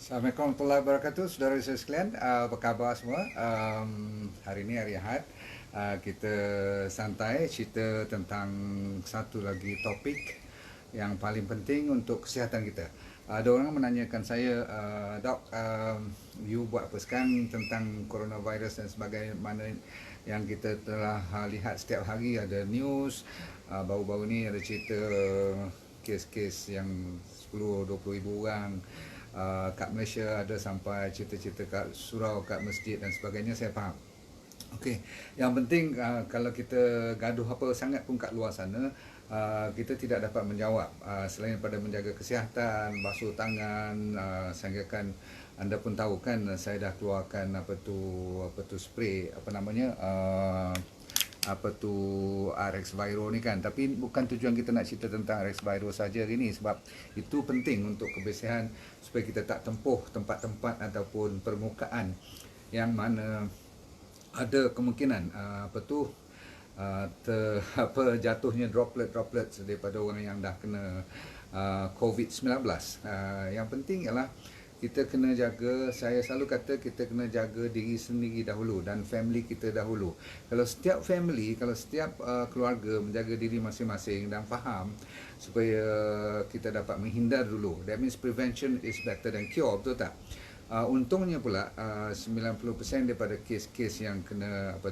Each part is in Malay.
Assalamualaikum warahmatullahi wabarakatuh, saudara saya sekalian. Apa khabar semua? Hari ini hari Ahad. Kita santai cerita tentang satu lagi topik yang paling penting untuk kesihatan kita. Ada orang menanyakan saya, Dok, you buat apa sekarang tentang coronavirus dan sebagaimana yang kita telah lihat setiap hari ada news. Baru-baru ni ada cerita kes-kes yang 10-20 ribu orang. Kat Malaysia ada sampai cerita-cerita kat surau, kat masjid dan sebagainya, saya faham. Okey, yang penting kalau kita gaduh apa sangat pun kat luar sana, kita tidak dapat menjawab selain daripada menjaga kesihatan, basuh tangan, sehingga kan anda pun tahu kan saya dah keluarkan apa tu spray, apa namanya, apa tu RX Viro ni kan. Tapi bukan tujuan kita nak cerita tentang RX Viro saja hari ni, sebab itu penting untuk kebersihan supaya kita tak tempuh tempat-tempat ataupun permukaan yang mana ada kemungkinan jatuhnya droplet daripada orang yang dah kena COVID-19. Yang penting ialah kita kena jaga, saya selalu kata kita kena jaga diri sendiri dahulu dan family kita dahulu. Kalau setiap family, kalau setiap keluarga menjaga diri masing-masing dan faham supaya kita dapat menghindar dulu. That means prevention is better than cure, betul tak? Untungnya pula 90% daripada kes-kes yang kena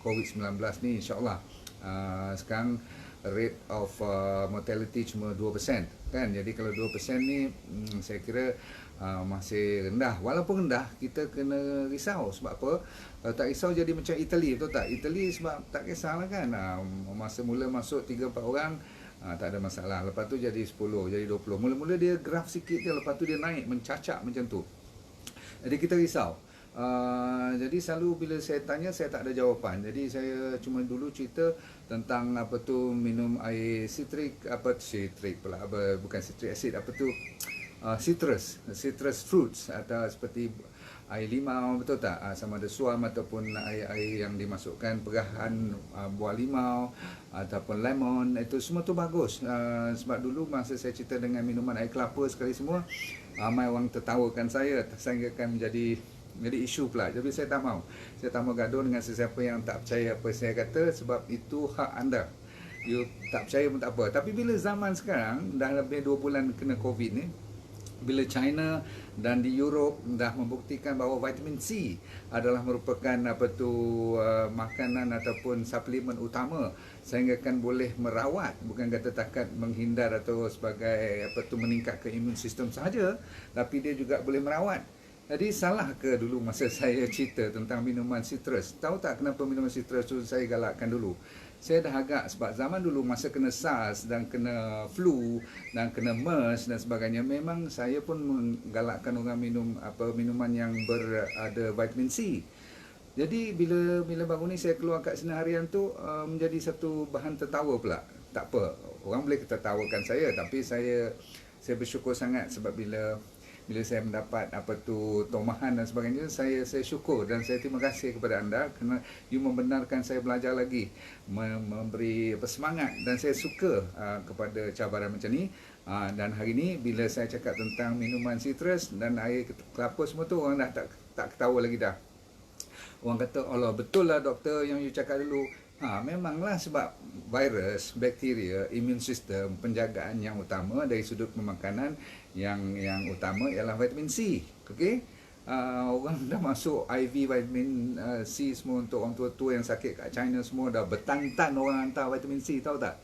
COVID-19 ni, insyaAllah sekarang rate of mortality cuma 2%, kan. Jadi kalau 2% ni saya kira masih rendah. Walaupun rendah, kita kena risau. Sebab apa? Kalau tak risau jadi macam Italy, betul tak? Italy sebab tak kisahlah kan, masa mula masuk 3-4 orang, tak ada masalah. Lepas tu jadi 10, jadi 20. Mula-mula dia graf sikit je, lepas tu dia naik mencacak macam tu. Jadi kita risau. Jadi selalu bila saya tanya, saya tak ada jawapan. Jadi saya cuma dulu cerita tentang minum air citric pula, bukan citric acid, citrus fruits, atau seperti air limau, betul tak? Sama ada suam ataupun air yang dimasukkan perahan buah limau ataupun lemon, itu semua tu bagus. Sebab dulu masa saya cerita dengan minuman air kelapa sekali semua, ramai orang tertawakan saya sehingga kan menjadi isu pula. Jadi saya tak mau gaduh dengan sesiapa yang tak percaya apa saya kata, sebab itu hak anda. You tak percaya pun tak apa. Tapi bila zaman sekarang dah lebih 2 bulan kena COVID ni, bila China dan di Europe dah membuktikan bahawa vitamin C adalah merupakan makanan ataupun suplemen utama, sehingga kan boleh merawat, bukan kata takat menghindar atau sebagai meningkatkan imun sistem sahaja, tapi dia juga boleh merawat. Jadi salah ke dulu masa saya cerita tentang minuman citrus? Tahu tak kenapa minuman citrus tu saya galakkan dulu? Saya dah agak, sebab zaman dulu masa kena SARS dan kena flu dan kena MERS dan sebagainya, memang saya pun menggalakkan orang minum minuman yang berada vitamin C. Jadi bila baru ni saya keluar kat sinar harian tu, menjadi satu bahan tertawa pula. Tak apa, orang boleh tertawakan saya, tapi saya bersyukur sangat sebab bila saya mendapat tomahan dan sebagainya, saya syukur dan saya terima kasih kepada anda kerana you membenarkan saya belajar lagi, memberi semangat, dan saya suka kepada cabaran macam ni. Dan hari ni bila saya cakap tentang minuman citrus dan air kelapa semua tu, orang dah tak ketawa lagi dah. Orang kata, "Allah, betul lah doktor yang you cakap dulu." Memanglah, sebab virus, bakteria, imun sistem, penjagaan yang utama dari sudut pemakanan yang utama ialah vitamin C. Okey? Orang dah masuk IV vitamin C semua untuk orang tua-tua yang sakit kat China, semua dah bertantan orang hantar vitamin C, tahu tak?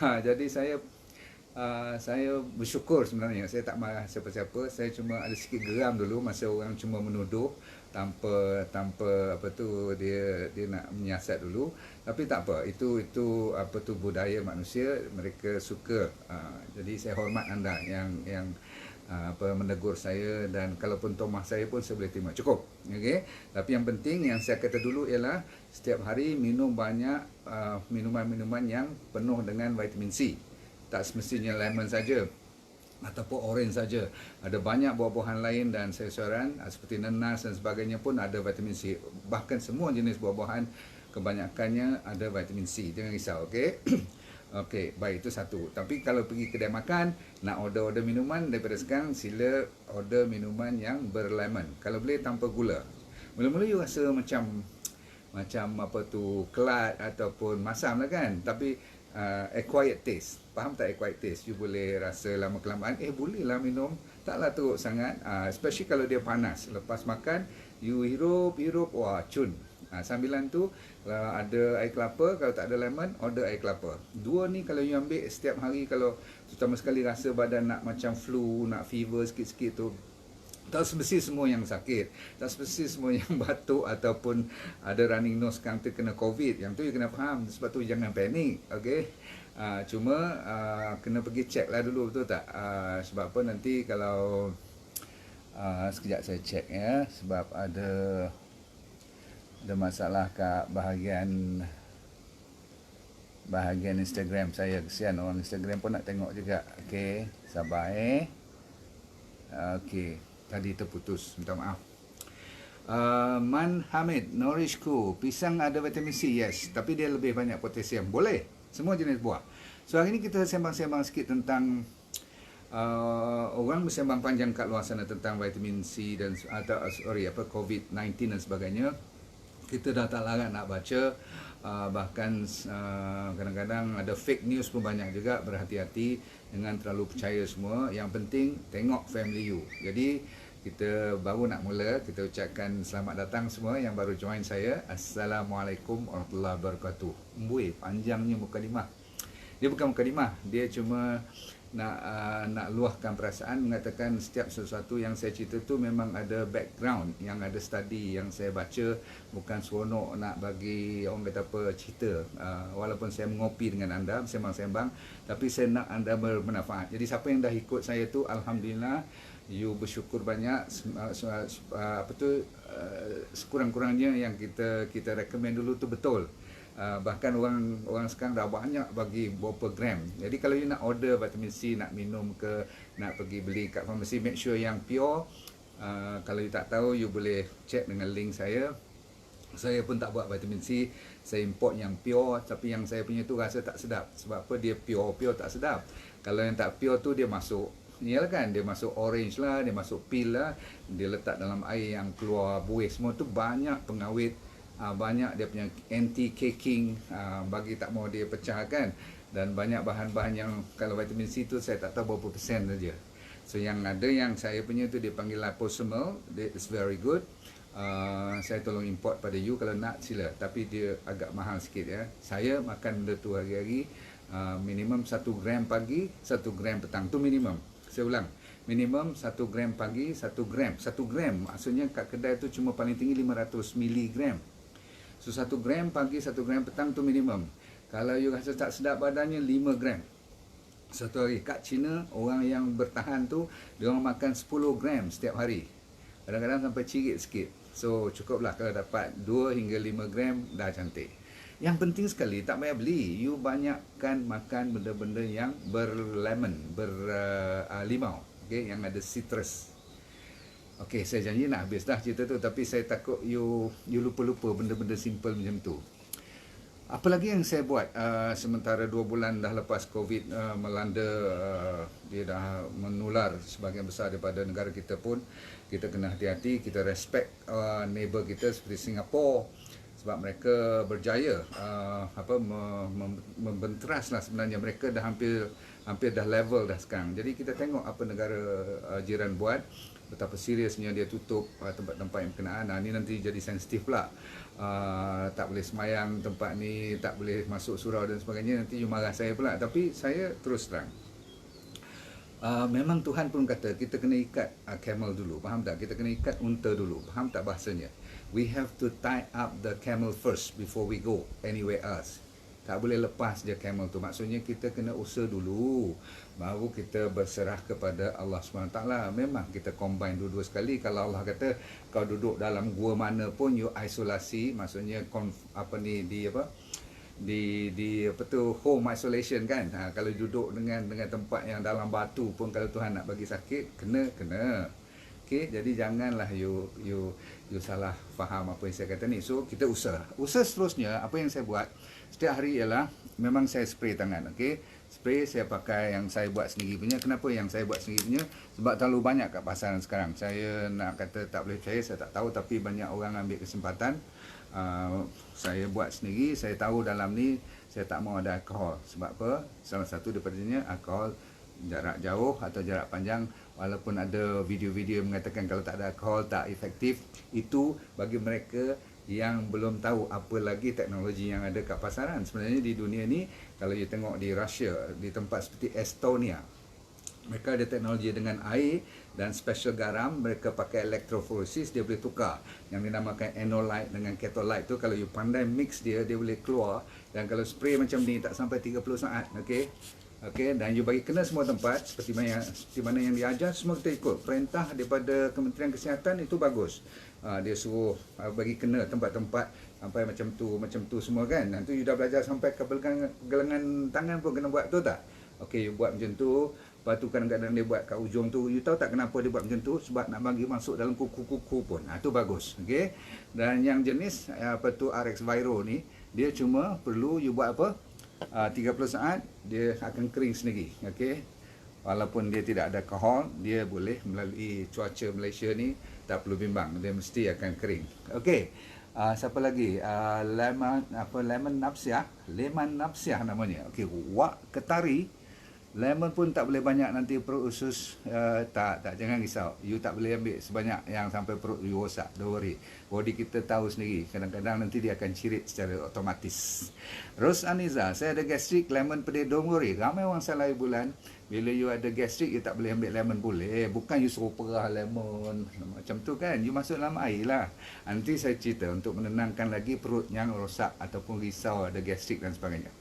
Jadi saya bersyukur sebenarnya. Saya tak marah siapa-siapa. Saya cuma ada sikit geram dulu masa orang cuma menuduh tanpa dia nak menyiasat dulu. Tapi tak apa, itu budaya manusia, mereka suka. Jadi saya hormat anda yang menegur saya, dan kalaupun tomah saya pun saya boleh terima. Cukup. Okey. Tapi yang penting yang saya kata dulu ialah setiap hari minum banyak minuman-minuman yang penuh dengan vitamin C. Tak semestinya lemon saja ataupun orange saja. Ada banyak buah-buahan lain dan sayur-sayuran seperti nanas dan sebagainya pun ada vitamin C. Bahkan semua jenis buah-buahan kebanyakannya ada vitamin C. Jangan risau, okey? Okey, baik, itu satu. Tapi kalau pergi kedai makan, nak order minuman, daripada sekarang sila order minuman yang berlemon. Kalau boleh tanpa gula. Mula-mula you rasa macam apa tu, kelat ataupun masam lah kan. Tapi acquired taste. Faham tak acquired taste? You boleh rasa lama kelamaan, boleh lah minum. Taklah teruk sangat. Especially kalau dia panas. Lepas makan, you hirup, wah cun. Sambilan tu, kalau ada air kelapa, kalau tak ada lemon, order air kelapa. Dua ni kalau you ambil setiap hari, kalau terutama sekali rasa badan nak macam flu, nak fever sikit-sikit tu, tak semesti semua yang sakit, tak semesti semua yang batuk ataupun ada running nose sekarang tu kena COVID. Yang tu you kena faham, sebab tu jangan panik, okey. Cuma kena pergi check lah dulu, betul tak? Sebab apa nanti kalau sekejap saya check ya, sebab ada masalah kat bahagian Instagram saya. Kesian orang Instagram pun nak tengok juga. Okey, sabar okey, tadi terputus, minta maaf. Man Hamid, Nourishku, pisang ada vitamin C, yes, tapi dia lebih banyak potasium. Boleh, semua jenis buah. So hari ni kita sembang-sembang sikit tentang orang bersembang panjang kat luar sana tentang vitamin C dan COVID-19 dan sebagainya. Kita dah tak larat nak baca, bahkan kadang-kadang ada fake news pun banyak juga. Berhati-hati, jangan terlalu percaya semua. Yang penting tengok family you. Jadi kita baru nak mula, kita ucapkan selamat datang semua yang baru join saya. Assalamualaikum warahmatullahi wabarakatuh. Panjangnya mukadimah. Dia bukan mukadimah, dia cuma nak luahkan perasaan, mengatakan setiap sesuatu yang saya cerita tu memang ada background, yang ada study yang saya baca. Bukan seronok nak bagi orang kata apa cerita, walaupun saya mengopi dengan anda, sembang-sembang, tapi saya nak anda bermanfaat. Jadi siapa yang dah ikut saya tu, alhamdulillah, you bersyukur banyak. Sekurang-kurangnya yang kita recommend dulu tu betul. Bahkan orang sekarang dah banyak bagi berapa gram. Jadi kalau you nak order vitamin C, nak minum ke, nak pergi beli kat farmasi, make sure yang pure. Kalau you tak tahu, you boleh check dengan link saya. Saya pun tak buat vitamin C, saya import yang pure. Tapi yang saya punya tu rasa tak sedap. Sebab apa? Dia pure tak sedap. Kalau yang tak pure tu dia masuk, iyalah kan, dia masuk orange lah, dia masuk peel lah, dia letak dalam air yang keluar buih, semua tu banyak pengawet, banyak dia punya anti-caking, bagi tak mau dia pecah kan. Dan banyak bahan-bahan yang, kalau vitamin C tu saya tak tahu berapa persen saja. So yang ada, yang saya punya tu dia panggil liposomal, it's very good. Saya tolong import pada you, kalau nak sila, tapi dia agak mahal sikit ya. Saya makan benda tu hari-hari, minimum 1 gram pagi, 1 gram petang, tu minimum. Saya ulang, minimum 1 gram pagi, 1 gram. 1 gram maksudnya kat kedai tu cuma paling tinggi 500 miligram. So 1 gram pagi, 1 gram petang tu minimum. Kalau you rasa tak sedap badannya, 5 gram satu hari. Kat China, orang yang bertahan tu, dia orang makan 10 gram setiap hari. Kadang-kadang sampai cirit sikit. So cukuplah kalau dapat 2 hingga 5 gram, dah cantik. Yang penting sekali, tak payah beli, you banyakkan makan benda-benda yang berlemon, berlimau, okay, yang ada citrus. Okey, saya janji nak habis dah cerita tu, tapi saya takut you lupa-lupa benda-benda simple macam tu. Apa lagi yang saya buat sementara 2 bulan dah lepas COVID melanda, dia dah menular sebahagian besar daripada negara kita pun. Kita kena hati-hati, kita respect neighbor kita seperti Singapura, sebab mereka berjaya membenteras lah sebenarnya. Mereka dah hampir dah level dah sekarang. Jadi kita tengok apa negara jiran buat, betapa seriusnya dia tutup tempat-tempat yang berkenaan. Ni nanti jadi sensitif pula. Tak boleh semayang tempat ni, tak boleh masuk surau dan sebagainya. Nanti you marah saya pula. Tapi saya terus terang, memang Tuhan pun kata kita kena ikat camel dulu, faham tak? Kita kena ikat unta dulu, faham tak bahasanya? We have to tie up the camel first before we go anywhere else. Tak boleh lepas je camel tu. Maksudnya kita kena usaha dulu, baru kita berserah kepada Allah SWT. Memang kita combine dua-dua sekali. Kalau Allah kata kau duduk dalam gua mana pun, you isolasi, maksudnya home isolation kan. Kalau duduk dengan tempat yang dalam batu pun, kalau Tuhan nak bagi sakit, kena. Okey, jadi janganlah you salah faham apa yang saya kata ni. So kita usaha seterusnya. Apa yang saya buat, setiap hari ialah memang saya spray tangan. Okey, spray saya pakai yang saya buat sendiri punya. Kenapa yang saya buat sendiri punya? Sebab terlalu banyak kat pasaran sekarang. Saya nak kata tak boleh percaya, saya tak tahu, tapi banyak orang ambil kesempatan. Saya buat sendiri. Saya tahu dalam ni saya tak mau ada alkohol. Sebab apa? Salah satu daripadanya alkohol jarak jauh atau jarak panjang. Walaupun ada video-video yang mengatakan kalau tak ada alkohol tak efektif, itu bagi mereka yang belum tahu apa lagi teknologi yang ada kat pasaran. Sebenarnya di dunia ni, kalau you tengok di Russia, di tempat seperti Estonia, mereka ada teknologi dengan air dan special garam. Mereka pakai electrophoresis, dia boleh tukar yang dinamakan enolite dengan ketolite tu. Kalau you pandai mix dia, dia boleh keluar. Dan kalau spray macam ni tak sampai 30 saat. Okey, dan you bagi kena semua tempat seperti mana yang diajar, semua kita ikut perintah daripada Kementerian Kesihatan. Itu bagus. Dia suruh bagi kena tempat-tempat sampai macam tu semua kan. Nanti you dah belajar sampai ke pergelangan tangan pun kena buat tu tak? Okey, you buat macam tu. Lepas tu kadang-kadang dia buat kat ujung tu. You tahu tak kenapa dia buat macam tu? Sebab nak bagi masuk dalam kuku-kuku pun. Itu bagus. Okey. Dan yang jenis RX Viro ni, dia cuma perlu you buat apa? 30 saat dia akan kering sendiri. Okey. Walaupun dia tidak ada alkohol, dia boleh melalui cuaca Malaysia ni, tak perlu bimbang, dia mesti akan kering. Okey. Siapa lagi? Lemon napsiah namanya. Okey, wak ketari. Lemon pun tak boleh banyak, nanti perut usus. Jangan risau. You tak boleh ambil sebanyak yang sampai perut you rosak. Don't worry. Body kita tahu sendiri. Kadang-kadang nanti dia akan cirit secara otomatis. Ros Aniza, saya ada gastrik, lemon pedih. Don't worry. Ramai orang salah bulan. Bila you ada gastrik, you tak boleh ambil lemon boleh. Bukan you suruh perah lemon. Macam tu kan. You masuk dalam air lah. Nanti saya cerita untuk menenangkan lagi perut yang rosak ataupun risau ada gastrik dan sebagainya.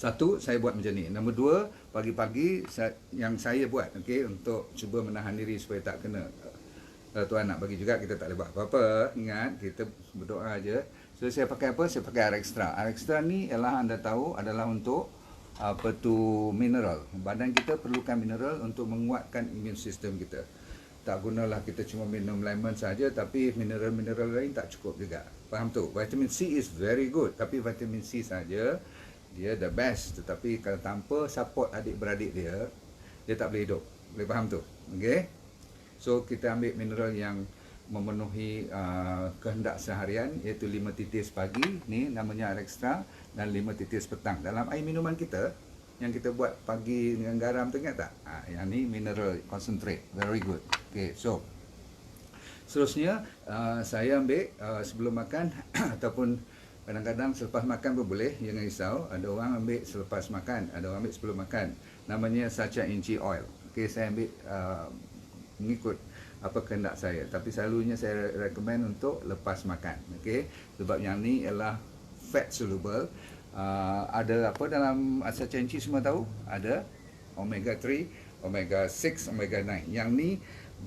Satu, saya buat macam ni. Nombor dua, pagi-pagi yang saya buat, okey, untuk cuba menahan diri supaya tak kena. Kalau Tuhan nak bagi juga, kita tak boleh buat apa-apa. Ingat, kita berdoa aja. So, saya pakai apa? Saya pakai Arextra. Arextra ni ialah anda tahu adalah untuk mineral. Badan kita perlukan mineral untuk menguatkan immune system kita. Tak gunalah kita cuma minum lemon saja, tapi mineral-mineral lain tak cukup juga. Faham tu? Vitamin C is very good, tapi vitamin C saja dia the best, tetapi kalau tanpa support adik-beradik dia tak boleh hidup. Boleh faham tu? Okey. So kita ambil mineral yang memenuhi kehendak seharian, iaitu 5 titis pagi, ni namanya Arextra, dan 5 titis petang dalam air minuman kita yang kita buat pagi dengan garam tu, ingat tak? Yang ni mineral concentrate, very good. Okey, so seterusnya saya ambil sebelum makan ataupun kadang-kadang selepas makan pun boleh, jangan risau. Ada orang ambil selepas makan, ada orang ambil sebelum makan. Namanya sacha inchi oil. Okey, saya ambil mengikut apa kehendak saya. Tapi selalunya saya recommend untuk lepas makan. Okey, sebab yang ni ialah fat soluble. Ada apa dalam sacha inchi semua tahu? Ada omega 3, omega 6, omega 9. Yang ni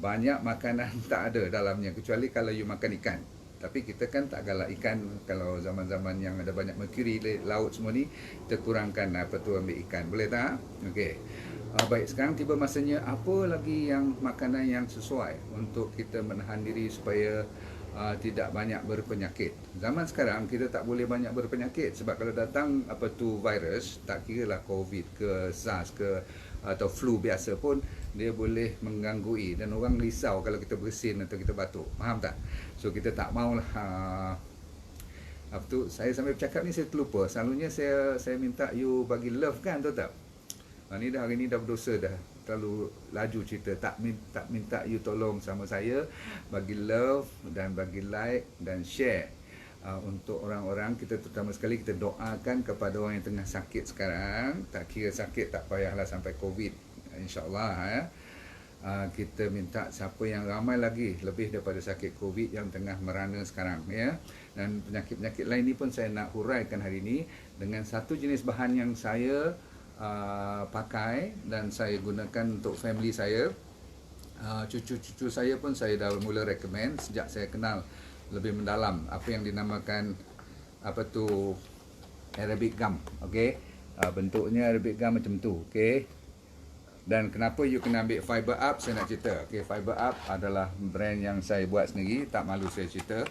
banyak makanan tak ada dalamnya, kecuali kalau you makan ikan. Tapi kita kan tak galak ikan. Kalau zaman-zaman yang ada banyak merkuri laut semua ni, kita kurangkan ambil ikan. Boleh tak? Okey. Baik, sekarang tiba masanya apa lagi yang makanan yang sesuai untuk kita menahan diri supaya tidak banyak berpenyakit. Zaman sekarang kita tak boleh banyak berpenyakit, sebab kalau datang virus, tak kira lah COVID ke SARS ke atau flu biasa pun, dia boleh mengganggu dan orang risau kalau kita bersin atau kita batuk. Faham tak? So kita tak maulah saya sambil bercakap ni saya terlupa. Selalunya saya minta you bagi love kan, tahu tak? Hari ni dah berdosa dah. Terlalu laju cerita. Tak minta you tolong sama saya bagi love dan bagi like dan share. Untuk orang-orang kita, terutama sekali kita doakan kepada orang yang tengah sakit sekarang. Tak kira sakit, tak payahlah sampai COVID, insyaAllah kita minta siapa yang ramai lagi lebih daripada sakit COVID yang tengah merana sekarang, ya. Dan penyakit-penyakit lain ni pun saya nak huraikan hari ini dengan satu jenis bahan yang saya pakai dan saya gunakan untuk family saya. Cucu-cucu saya pun saya dah mula recommend sejak saya kenal lebih mendalam apa yang dinamakan Arabic gum. Okey, bentuknya Arabic gum macam tu. Okey, dan kenapa you kena ambil Fiber Up, saya nak cerita. Okey, Fiber Up adalah brand yang saya buat sendiri, tak malu saya cerita.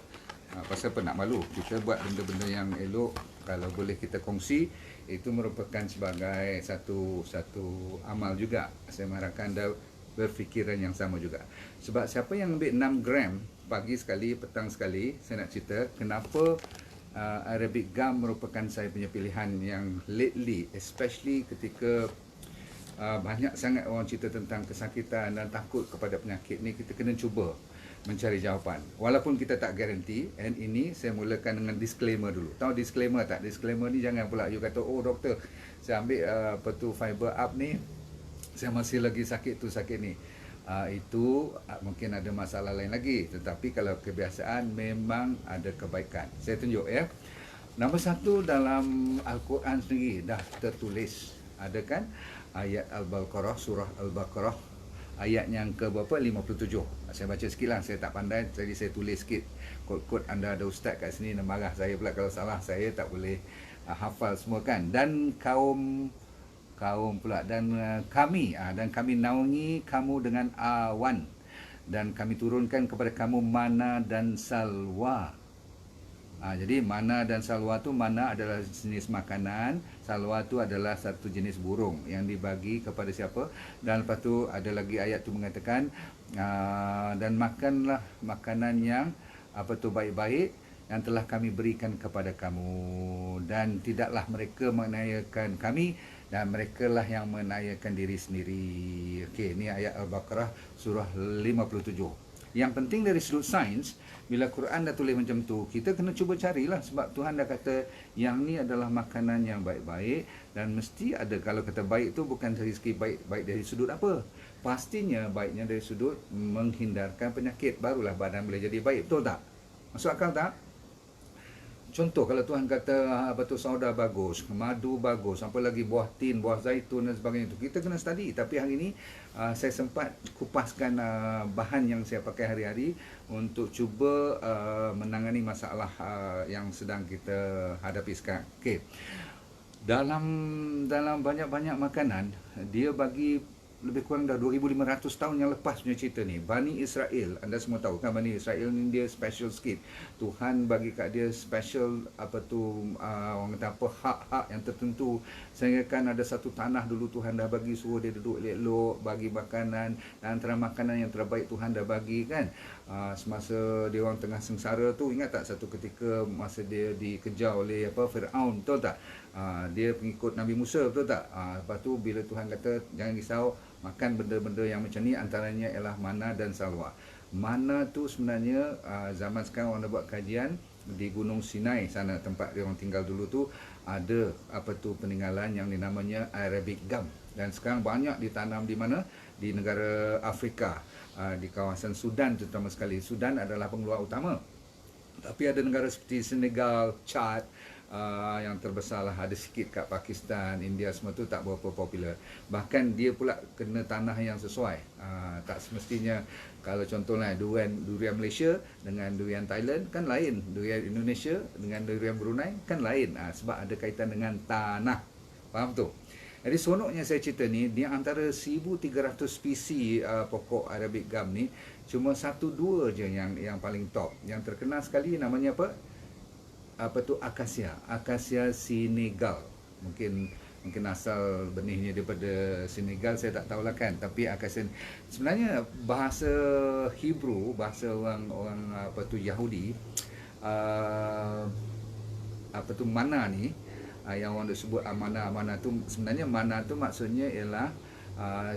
Pasal apa nak malu? Kita buat benda-benda yang elok, kalau boleh kita kongsi, itu merupakan sebagai satu amal juga. Saya mengharapkan anda berfikiran yang sama juga. Sebab siapa yang ambil 6 gram pagi sekali, petang sekali, saya nak cerita kenapa Arabic gum merupakan saya punya pilihan yang lately, especially ketika banyak sangat orang cerita tentang kesakitan dan takut kepada penyakit ni. Kita kena cuba mencari jawapan, walaupun kita tak garanti. And ini saya mulakan dengan disclaimer dulu. Tahu disclaimer tak? Disclaimer ni jangan pula you kata, oh doktor, saya ambil fiber up ni, saya masih lagi sakit tu sakit ni. Itu mungkin ada masalah lain lagi. Tetapi kalau kebiasaan, memang ada kebaikan. Saya tunjuk ya. Nombor 1, dalam Al-Quran sendiri dah tertulis, ada kan ayat Al-Baqarah, surah Al-Baqarah, ayat yang ke berapa? 57. Saya baca sikit lah, saya tak pandai, jadi saya tulis sikit. Kod-kod anda ada ustaz kat sini, nak marah saya pula kalau salah. Saya tak boleh hafal semua kan. Dan kaum pula, dan kami naungi kamu dengan awan, dan kami turunkan kepada kamu mana dan salwa. Jadi mana dan salwa tu, mana adalah jenis makanan, salwa tu adalah satu jenis burung yang dibagi kepada siapa. Dan lepas tu ada lagi ayat tu mengatakan dan makanlah makanan yang baik-baik yang telah kami berikan kepada kamu, dan tidaklah mereka mengayakan kami, dan mereka lah yang menayakan diri sendiri. Okey, ni ayat Al-Baqarah surah 57. Yang penting dari sudut sains, bila Quran dah tulis macam tu, kita kena cuba carilah. Sebab Tuhan dah kata yang ni adalah makanan yang baik-baik, dan mesti ada. Kalau kata baik tu bukan dari segi baik dari sudut apa, pastinya baiknya dari sudut menghindarkan penyakit, barulah badan boleh jadi baik. Betul tak? Masuk akal tak? Contoh, kalau Tuhan kata batu sauda bagus, madu bagus, apa lagi buah tin, buah zaitun dan sebagainya itu, kita kena study. Tapi hari ini saya sempat kupaskan bahan yang saya pakai hari-hari untuk cuba menangani masalah yang sedang kita hadapi sekarang. Okey. Dalam banyak-banyak makanan, dia bagi lebih kurang dah 2500 tahun yang lepas punya cerita ni. Bani Israel, anda semua tahu kan, Bani Israel ni dia special sikit. Tuhan bagi kat dia special orang kata apa, hak-hak yang tertentu. Sehingga kan ada satu tanah dulu Tuhan dah bagi, suruh dia duduk elok, bagi makanan, dan antara makanan yang terbaik Tuhan dah bagi kan. Semasa dia orang tengah sengsara tu, ingat tak satu ketika masa dia dikejar oleh Firaun, betul tak? Dia pengikut Nabi Musa, betul tak? Lepas tu bila Tuhan kata jangan risau, makan benda-benda yang macam ni, antaranya ialah mana dan salwa. Mana tu sebenarnya zaman sekarang orang dah buat kajian di Gunung Sinai sana, tempat dia orang tinggal dulu tu, ada peninggalan yang dinamanya Arabic gum. Dan sekarang banyak ditanam di mana? Di negara Afrika, di kawasan Sudan terutama sekali. Sudan adalah pengeluar utama. Tapi ada negara seperti Senegal, Chad, yang terbesar lah, ada sikit kat Pakistan, India, semua tu tak berapa popular. Bahkan dia pula kena tanah yang sesuai. Tak semestinya, kalau contohnya durian Malaysia dengan durian Thailand kan lain, durian Indonesia dengan durian Brunei kan lain. Sebab ada kaitan dengan tanah. Faham tu? Jadi seronoknya saya cerita ni, di antara 1300 spesies pokok Arabic gum ni, cuma 1-2 je yang paling top. Yang terkenal sekali namanya Acacia senegal. Mungkin asal benihnya daripada Senegal, saya tak tahulah kan. Tapi Acacia sebenarnya bahasa Hebrew, bahasa orang Yahudi, mana ni, yang orang sebut mana tu, sebenarnya mana tu maksudnya ialah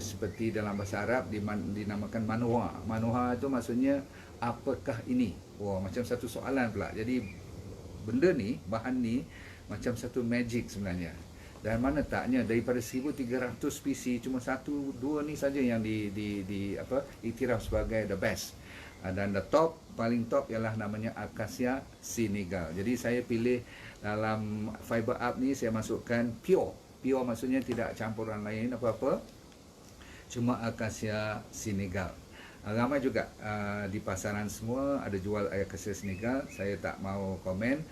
seperti dalam bahasa Arab dinamakan manoha. Manoha tu maksudnya apakah ini? Wah, macam satu soalan pula. Jadi benda ni, bahan ni macam satu magic sebenarnya. Dan mana taknya daripada 1300 spesies, cuma 1-2 ni saja yang iktiraf sebagai the best. Dan paling top ialah namanya Acacia senegal. Jadi saya pilih dalam fiber up ni, saya masukkan pure. Pure maksudnya tidak campuran lain apa-apa, cuma Acacia senegal. Ramai juga di pasaran semua ada jual Acacia senegal. Saya tak mau komen,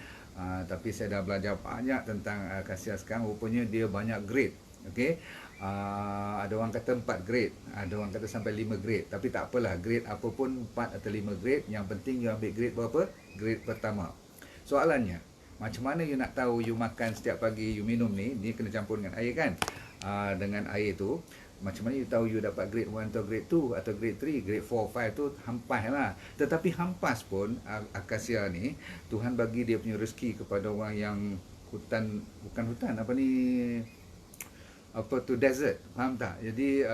tapi saya dah belajar banyak tentang Acacia sekarang. Rupanya dia banyak grade. Okey, Ada orang kata 4 grade, ada orang kata sampai 5 grade. Tapi tak apalah, grade apa pun 4 atau 5 grade, yang penting you ambil grade berapa? Grade pertama. Soalannya, macam mana you nak tahu you makan setiap pagi you minum ni, dia kena campur dengan air kan? Dengan air tu, macam mana you tahu you dapat grade 1 atau grade 2 atau grade 3, grade 4, 5 tu hampas lah. Tetapi hampas pun akasia ni, Tuhan bagi dia punya rezeki kepada orang yang hutan, bukan hutan, apa ni, apa tu, desert, faham tak? Jadi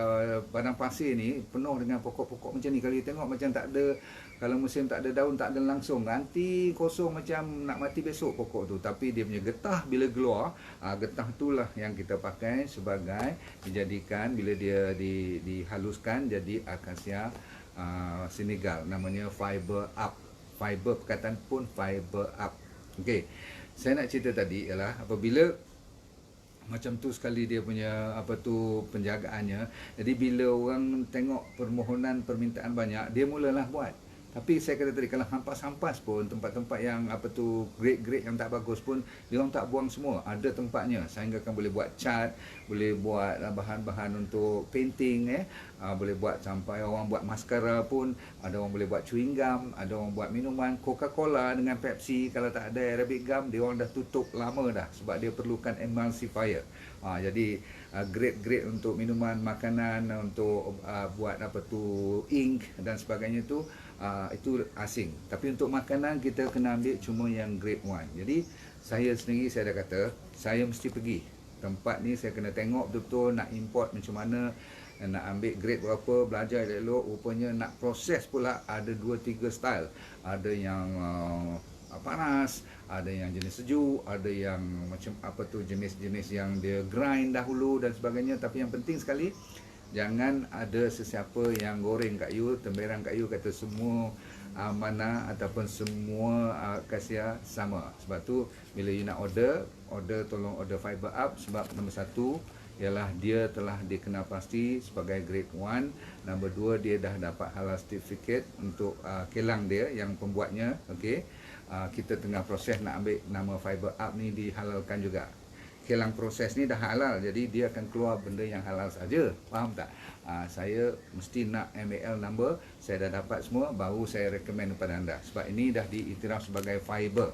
padang pasir ni penuh dengan pokok-pokok macam ni. Kalau you tengok macam tak ada, kalau musim tak ada daun, tak ada langsung, nanti kosong macam nak mati besok pokok tu. Tapi dia punya getah bila keluar, getah itulah yang kita pakai sebagai dijadikan, bila dia dihaluskan jadi akasia Senegal, namanya fiber up. Fiber, perkataan pun fiber up. Okey, saya nak cerita tadi ialah apabila macam tu sekali dia punya apa tu penjagaannya. Jadi bila orang tengok permohonan permintaan banyak, dia mulalah buat. Tapi saya kata tadi, kalau hampas-hampas pun, tempat-tempat yang apa tu grade-grade yang tak bagus pun, dia orang tak buang semua. Ada tempatnya, sehingga kan boleh buat cat, boleh buat bahan-bahan untuk painting, boleh buat sampai orang buat maskara pun, ada orang boleh buat chewing gum, ada orang buat minuman Coca-Cola dengan Pepsi. Kalau tak ada Arabic gum, dia orang dah tutup lama dah, sebab dia perlukan emulsifier. Jadi grade-grade untuk minuman, makanan, untuk buat apa tu ink dan sebagainya tu, itu asing. Tapi untuk makanan kita kena ambil cuma yang grade 1. Jadi saya sendiri, saya dah kata saya mesti pergi tempat ni, saya kena tengok betul-betul nak import macam mana, nak ambil grade berapa, belajar elok. Rupanya nak proses pula ada 2-3 style. Ada yang panas, ada yang jenis sejuk, ada yang macam apa tu, jenis-jenis yang dia grind dahulu dan sebagainya. Tapi yang penting sekali, jangan ada sesiapa yang goreng kat you, temberang kat you, kata semua mana ataupun semua akasia sama. Sebab tu bila you nak order tolong order fiber up. Sebab nombor 1 ialah dia telah dikenal pasti sebagai grade 1. Nombor 2, dia dah dapat halal certificate untuk kilang dia yang pembuatnya. Okey, kita tengah proses nak ambil nama fiber up ni dihalalkan juga. Kilang proses ni dah halal, jadi dia akan keluar benda yang halal saja. Faham tak? Saya mesti nak MAL number, saya dah dapat semua, baru saya recommend kepada anda. Sebab ini dah diiktiraf sebagai fiber.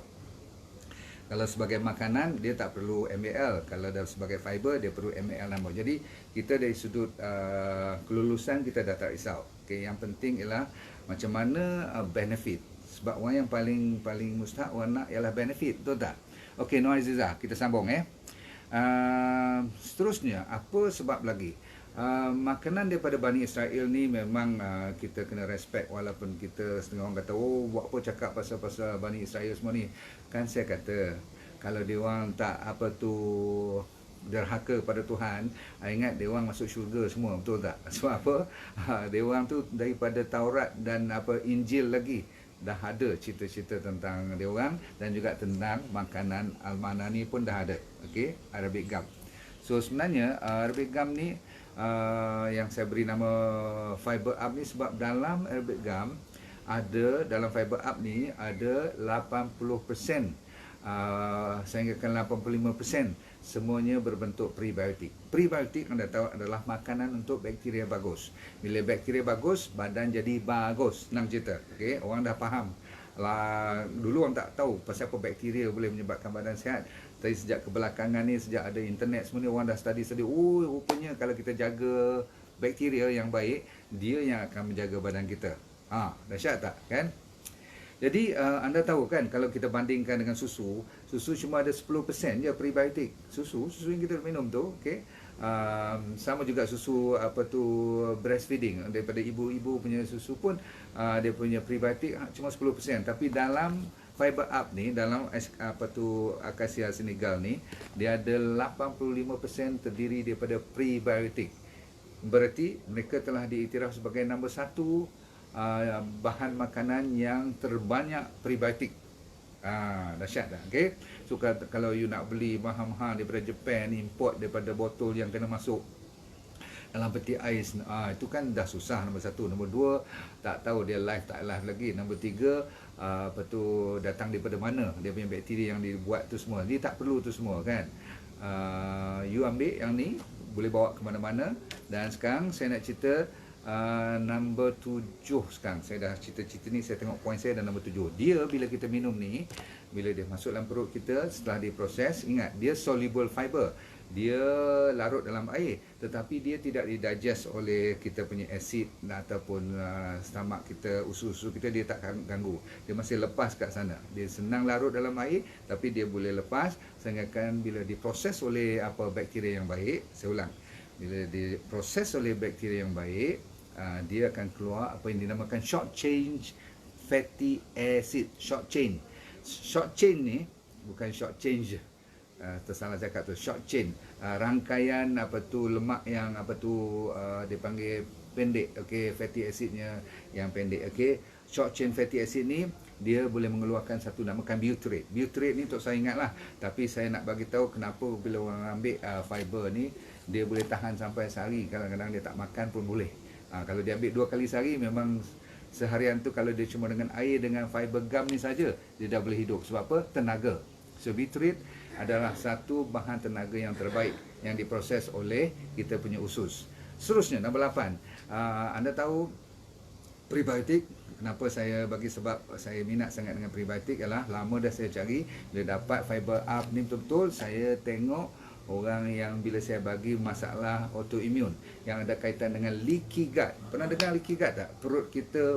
Kalau sebagai makanan, dia tak perlu MAL. Kalau dah sebagai fiber, dia perlu MAL number. Jadi kita dari sudut kelulusan, kita dah tak risau. Okay, yang penting ialah macam mana benefit. Sebab orang yang paling mustahak, orang nak ialah benefit, betul tak? Okey, Nur Azizah, kita sambung seterusnya, apa sebab lagi? Makanan daripada Bani Israel ni memang kita kena respect, walaupun kita setengah orang kata, oh buat apa cakap pasal Bani Israel semua ni. Kan saya kata, kalau dia orang tak apa tu derhaka pada Tuhan, ingat dia orang masuk syurga semua, betul tak? Sebab apa? Dia orang tu daripada Taurat dan apa Injil lagi dah ada cerita-cerita tentang dia orang, dan juga tentang makanan Al-Manani pun dah ada. Okey, Arabic gum. So sebenarnya Arabic gum ni yang saya beri nama fiber up ni sebab dalam Arabic gum ada, dalam fiber up ni ada 80%, sehinggakan 85% semuanya berbentuk prebiotik. Prebiotik anda tahu adalah makanan untuk bakteria bagus. Bila bakteria bagus, badan jadi bagus. Senang cerita. Okey, orang dah faham. Dulu orang tak tahu pasal apa bakteria boleh menyebabkan badan sihat. Tapi sejak kebelakangan ni, sejak ada internet semua ni, orang dah study. Oh, rupanya kalau kita jaga bakteria yang baik, dia yang akan menjaga badan kita. Dahsyat tak kan? Jadi anda tahu kan, kalau kita bandingkan dengan susu cuma ada 10% je prebiotik. Susu yang kita minum tu, okey. Sama juga susu apa tu breastfeeding, daripada ibu-ibu punya susu pun dia punya prebiotik cuma 10%. Tapi dalam fiber up ni, dalam apa tu akasia Senegal ni, dia ada 85% terdiri daripada prebiotik. Berarti mereka telah diiktiraf sebagai nombor 1 bahan makanan yang terbanyak prebiotik. Dahsyat dah. Okey. So kalau you nak beli mahal-mahal daripada Japan, import daripada botol yang kena masuk dalam peti ais, itu kan dah susah. Nombor 1. Nombor 2, tak tahu dia live tak live lagi. Nombor 3, apa tu, datang daripada mana dia punya bakteria yang dibuat tu semua. Dia tak perlu tu semua kan. You ambil yang ni, boleh bawa ke mana-mana. Dan sekarang saya nak cerita number 7 sekarang. Saya dah cerita-cerita ni, saya tengok poin saya dah number 7. Dia bila kita minum ni, bila dia masuk dalam perut kita, setelah diproses, ingat dia soluble fiber. Dia larut dalam air, tetapi dia tidak didigest oleh kita punya asid ataupun stomach kita, usus-usus kita, dia tak ganggu. Dia masih lepas kat sana. Dia senang larut dalam air, tapi dia boleh lepas sehinggakan bila diproses oleh bakteria yang baik. Saya ulang, bila diproses oleh bakteria yang baik, dia akan keluar apa yang dinamakan short chain fatty acid. Short chain ni bukan short change je. Tersalah cakap tu, short chain, rangkaian lemak yang dia panggil pendek, okey, fatty acidnya yang pendek, okey. Short chain fatty acid ni dia boleh mengeluarkan satu namakan butyrate. Butyrate ni tak saya ingatlah, tapi saya nak bagi tahu kenapa bila orang ambil fiber ni dia boleh tahan sampai sehari, kadang-kadang dia tak makan pun boleh. Kalau dia ambil 2 kali sehari, memang seharian tu kalau dia cuma dengan air dengan fiber gum ni saja, dia dah boleh hidup. Sebab apa? Tenaga. So butyrate adalah satu bahan tenaga yang terbaik yang diproses oleh kita punya usus. Seterusnya, nombor 8. Anda tahu prebiotik. Kenapa saya bagi sebab saya minat sangat dengan prebiotik ialah lama dah saya cari. Bila dapat fiber up ni betul-betul, saya tengok orang yang bila saya bagi masalah autoimun yang ada kaitan dengan leaky gut. Pernah dengar leaky gut tak? Perut kita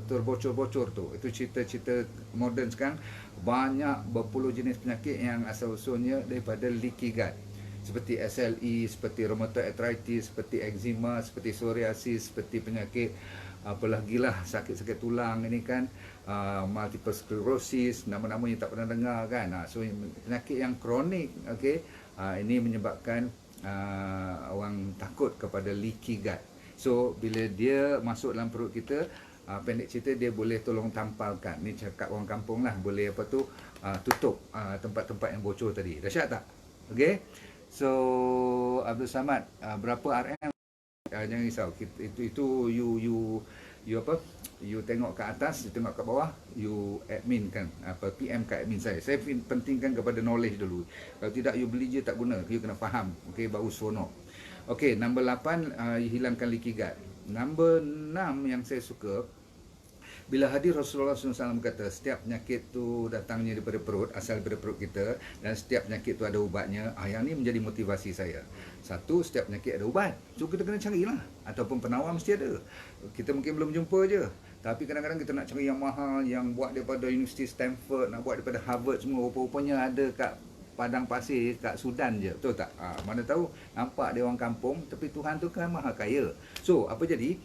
terbocor-bocor tu. Itu cerita-cerita moden sekarang. Banyak berpuluh jenis penyakit yang asal-usulnya daripada leaky gut. Seperti SLE, seperti rheumatoid arthritis, seperti eczema, seperti psoriasis, seperti penyakit apalagilah sakit-sakit tulang ini kan, multiple sclerosis, nama-nama yang tak pernah dengar kan. So penyakit yang kronik, okey, ini menyebabkan orang takut kepada leaky gut. So bila dia masuk dalam perut kita, pendek cerita dia boleh tolong tampalkan. Ni cakap orang kampung lah, boleh tutup tempat-tempat yang bocor tadi. Dahsyat tak? Okey. So Abdul Samad, berapa RM? Jangan risau. Itu you tengok ke atas, you tengok ke bawah, you admin kan, PM ke admin saya. Saya pentingkan kepada knowledge dulu. Kalau tidak you beli je tak guna, you kena faham. Okey, baru seronok. Okey, number 8, hilangkan leaky gut. Number 6 yang saya suka, bila hadir Rasulullah SAW kata setiap penyakit tu datangnya daripada perut, asal daripada perut kita, dan setiap penyakit tu ada ubatnya. Yang ni menjadi motivasi saya. Satu, setiap penyakit ada ubat. So kita kena carilah, ataupun penawar mesti ada. Kita mungkin belum jumpa je, tapi kadang-kadang kita nak cari yang mahal, yang buat daripada Universiti Stanford, nak buat daripada Harvard semua, rupa-rupanya ada kat padang pasir kat Sudan je, betul tak? Mana tahu, nampak dia orang kampung, tapi Tuhan tu kan maha kaya. So apa jadi?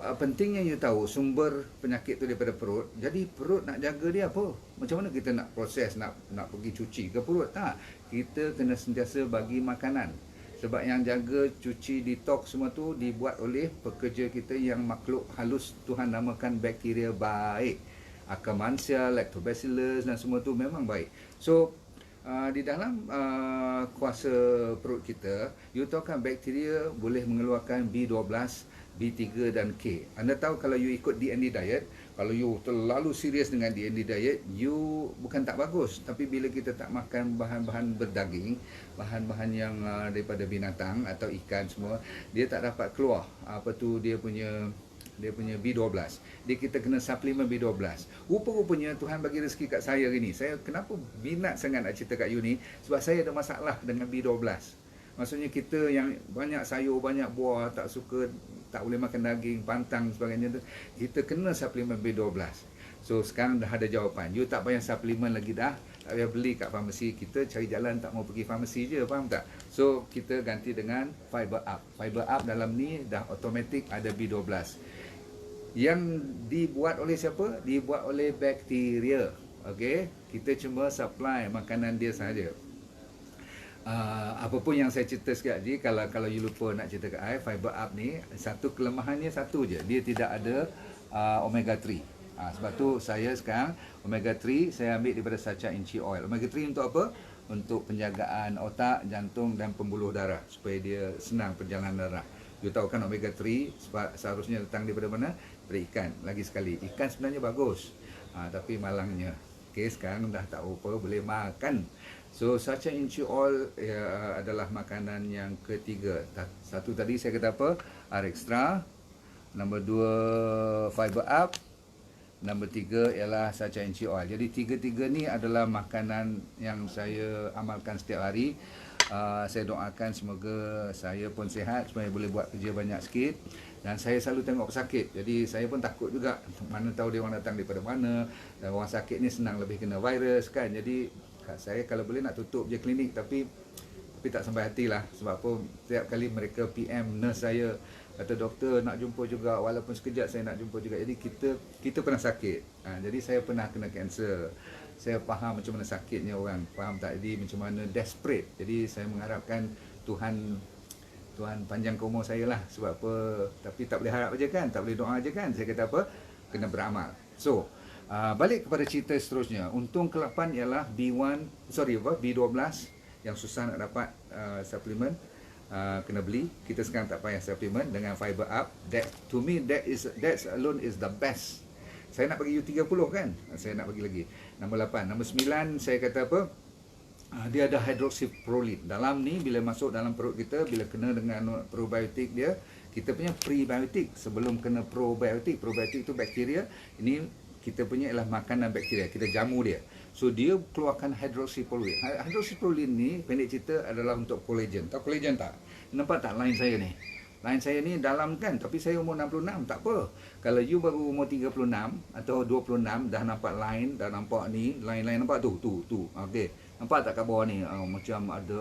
Pentingnya you tahu sumber penyakit tu daripada perut. Jadi perut nak jaga dia apa? Macam mana kita nak proses, nak pergi cuci ke perut? Tak. Kita kena sentiasa bagi makanan. Sebab yang jaga, cuci, detox semua tu dibuat oleh pekerja kita yang makhluk halus Tuhan namakan bakteria baik. Akkermansia, lactobacillus dan semua tu memang baik. So di dalam kuasa perut kita, you tahu kan bakteria boleh mengeluarkan B12, B3 dan K. Anda tahu kalau you ikut DND diet, kalau you terlalu serius dengan DND diet, you bukan tak bagus. Tapi bila kita tak makan bahan-bahan berdaging, bahan-bahan yang daripada binatang atau ikan semua, dia tak dapat keluar dia punya B12. Dia kita kena suplemen B12. Rupa-rupanya Tuhan bagi rezeki kat saya hari ni. Saya kenapa minat sangat nak cerita kat you ni? Sebab saya ada masalah dengan B12. Maksudnya kita yang banyak sayur, banyak buah, tak boleh makan daging, pantang sebagainya tu, kita kena suplemen B12. So sekarang dah ada jawapan. You tak payah suplemen lagi dah, tak payah beli kat farmasi. Kita cari jalan tak mau pergi farmasi je, faham tak? So kita ganti dengan Fiber Up. Fiber Up dalam ni dah automatic ada B12. Yang dibuat oleh siapa? Dibuat oleh bakteria. Okey, kita cuma supply makanan dia sahaja. Apa pun yang saya cerita sekejap tadi, kalau you lupa nak cerita kat I, Fiber Up ni satu kelemahannya satu je, dia tidak ada omega 3. Sebab tu saya sekarang omega 3 saya ambil daripada sacha inchi oil. Omega 3 untuk apa? Untuk penjagaan otak, jantung dan pembuluh darah, supaya dia senang perjalanan darah. You tahu kan omega 3 seharusnya datang daripada mana? Daripada ikan. Lagi sekali, ikan sebenarnya bagus, tapi malangnya. Okey, sekarang dah tak apa, boleh makan So sacha inchi oil adalah makanan yang ketiga. Satu tadi saya kata apa? R-Extra. Nombor 2 Fiber Up. Nombor 3 ialah sacha inchi oil. Jadi tiga-tiga ni adalah makanan yang saya amalkan setiap hari. Saya doakan semoga saya pun sihat supaya boleh buat kerja banyak sikit. Dan saya selalu tengok pesakit. Jadi saya pun takut juga. Mana tahu dia orang datang daripada mana. Dan orang sakit ni senang lebih kena virus kan. Jadi saya kalau boleh nak tutup je klinik, tapi tak sampai hati lah. Sebab apa, setiap kali mereka PM nurse saya, kata doktor nak jumpa juga, walaupun sekejap saya nak jumpa juga. Jadi kita pernah sakit. Jadi saya pernah kena kanser. Saya faham macam mana sakitnya orang, faham tak? Jadi macam mana desperate. Jadi saya mengharapkan Tuhan panjang umur saya lah. Sebab apa, tapi tak boleh harap aja kan, tak boleh doa aja kan. Saya kata apa, kena beramal. So balik kepada cerita seterusnya. Untung ke-8 ialah B12 yang susah nak dapat suplemen. Kena beli. Kita sekarang tak payah suplemen dengan Fiber Up. That to me that's alone is the best. Saya nak bagi you 30 kan. Saya nak bagi lagi. Nombor 8, nombor 9 saya kata apa? Dia ada hydroxyproline. Dalam ni bila masuk dalam perut kita, bila kena dengan probiotik dia, kita punya prebiotik sebelum kena probiotik. Probiotik tu bakteria. Ini kita punya ialah makanan bakteria. Kita jamu dia. So dia keluarkan hydroxyproline. Hydroxyproline ni pendek cerita adalah untuk collagen. Tahu collagen tak? Nampak tak line saya ni? Line saya ni dalam kan, tapi saya umur 66, tak apa. Kalau you baru umur 36 atau 26 dah nampak line, dah nampak ni, line-line nampak tu. Okey. Nampak tak kat bawah ni? Macam ada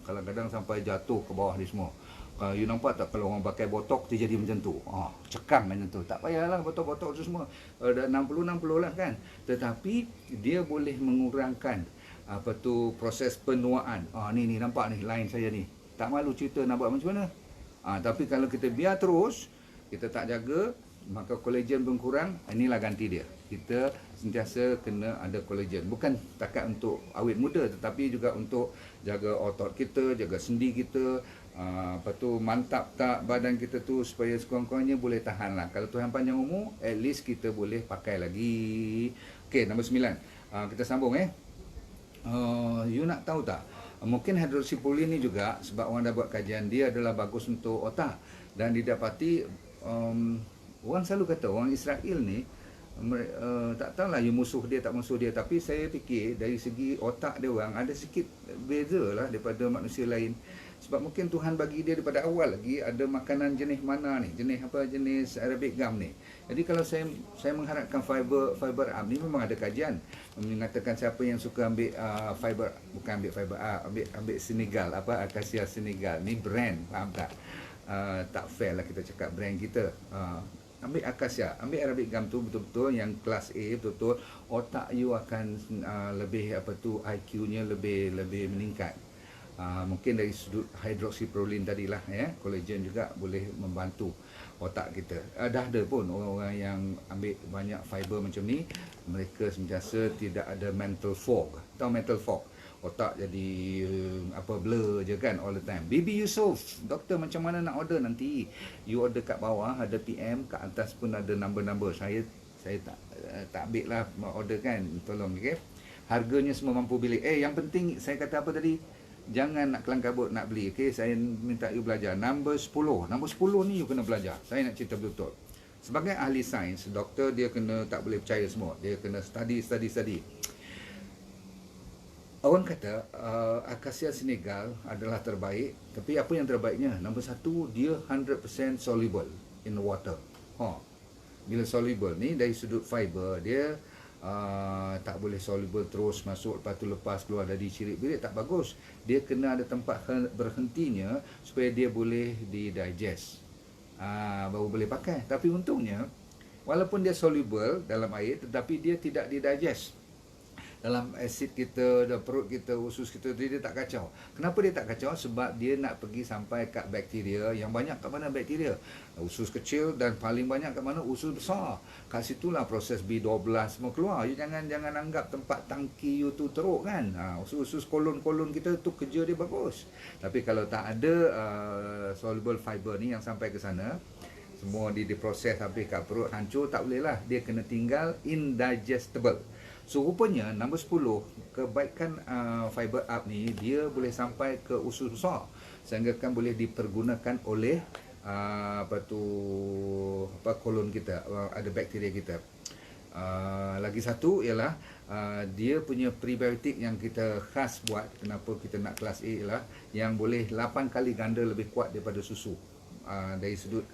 kadang-kadang sampai jatuh ke bawah ni semua. You nampak tak kalau orang pakai botok tu jadi macam tu? Cekang macam tu. Tak payahlah botok-botok tu semua. Dah 60 lah kan. Tetapi dia boleh mengurangkan proses penuaan. Ni nampak ni line saya ni. Tak malu cerita nak buat macam mana. Tapi kalau kita biar terus, kita tak jaga, maka kolagen berkurang. Inilah ganti dia. Kita sentiasa kena ada kolagen. Bukan takat untuk awet muda, tetapi juga untuk jaga otot kita, jaga sendi kita. Mantap tak badan kita tu supaya sekurang-kurangnya boleh tahan lah. Kalau Tuhan panjang umur, at least kita boleh pakai lagi. Okey, nombor 9. Kita sambung you nak tahu tak? Mungkin hydroxyproline ni juga, sebab orang dah buat kajian, dia adalah bagus untuk otak. Dan didapati, orang selalu kata, orang Israel ni, tak tahulah you musuh dia tak musuh dia, tapi saya fikir dari segi otak dia orang ada sikit beza lah daripada manusia lain. Sebab mungkin Tuhan bagi dia daripada awal lagi ada makanan jenis mana ni, jenis Arabic gum ni. Jadi kalau saya mengharapkan fiber up ni, memang ada kajian mengatakan siapa yang suka ambil fiber, bukan ambil fiber up, ambil Senegal, Acacia Senegal ni brand, faham tak? Tak fair lah kita cakap brand kita. Ambil Acacia, ambil Arabic gum tu betul-betul yang kelas A, betul-betul otak you akan lebih IQ-nya lebih meningkat. Mungkin dari sudut hydroxyproline tadilah collagen juga boleh membantu otak kita. Dah ada pun orang-orang yang ambil banyak fiber macam ni, mereka sentiasa tidak ada mental fog. Tahu mental fog? Otak jadi blur je kan all the time. Bibi Yusof, doktor macam mana nak order nanti? You order kat bawah ada PM, kat atas pun ada number-number. Saya tak ambil lah order kan. Tolong okey. Harganya semua mampu beli. Yang penting saya kata apa tadi? Jangan nak kelang kabut nak beli. Okey, saya minta you belajar nombor 10. Nombor 10 ni you kena belajar. Saya nak cerita betul. Sebagai ahli sains, doktor dia kena tak boleh percaya semua. Dia kena study. Orang kata Acacia Senegal adalah terbaik, tapi apa yang terbaiknya? Nombor 1, dia 100% soluble in water. Bila soluble ni dari sudut fiber dia tak boleh soluble terus masuk, lepas tu lepas keluar dari cirit-birit, tak bagus. Dia kena ada tempat berhentinya supaya dia boleh digest, baru boleh pakai. Tapi untungnya walaupun dia soluble dalam air, tetapi dia tidak digest dalam asid kita, dalam perut kita, usus kita, dia tak kacau. Kenapa dia tak kacau? Sebab dia nak pergi sampai kat bakteria. Yang banyak kat mana bakteria? Usus kecil, dan paling banyak kat mana? Usus besar. Kat situlah proses B12 semua keluar. You jangan anggap tempat tangki you tu teruk kan. Usus kolon-kolon kita tu kerja dia bagus. Tapi kalau tak ada soluble fiber ni yang sampai ke sana, semua diproses habis kat perut, hancur, tak boleh lah. Dia kena tinggal indigestible. So rupanya nombor 10, kebaikan fiber up ni dia boleh sampai ke usus besar sehingga kan boleh dipergunakan oleh kolon kita, ada bakteria kita. Lagi satu ialah dia punya prebiotik yang kita khas buat, kenapa kita nak kelas A ialah yang boleh 8 kali ganda lebih kuat daripada susu dari sudut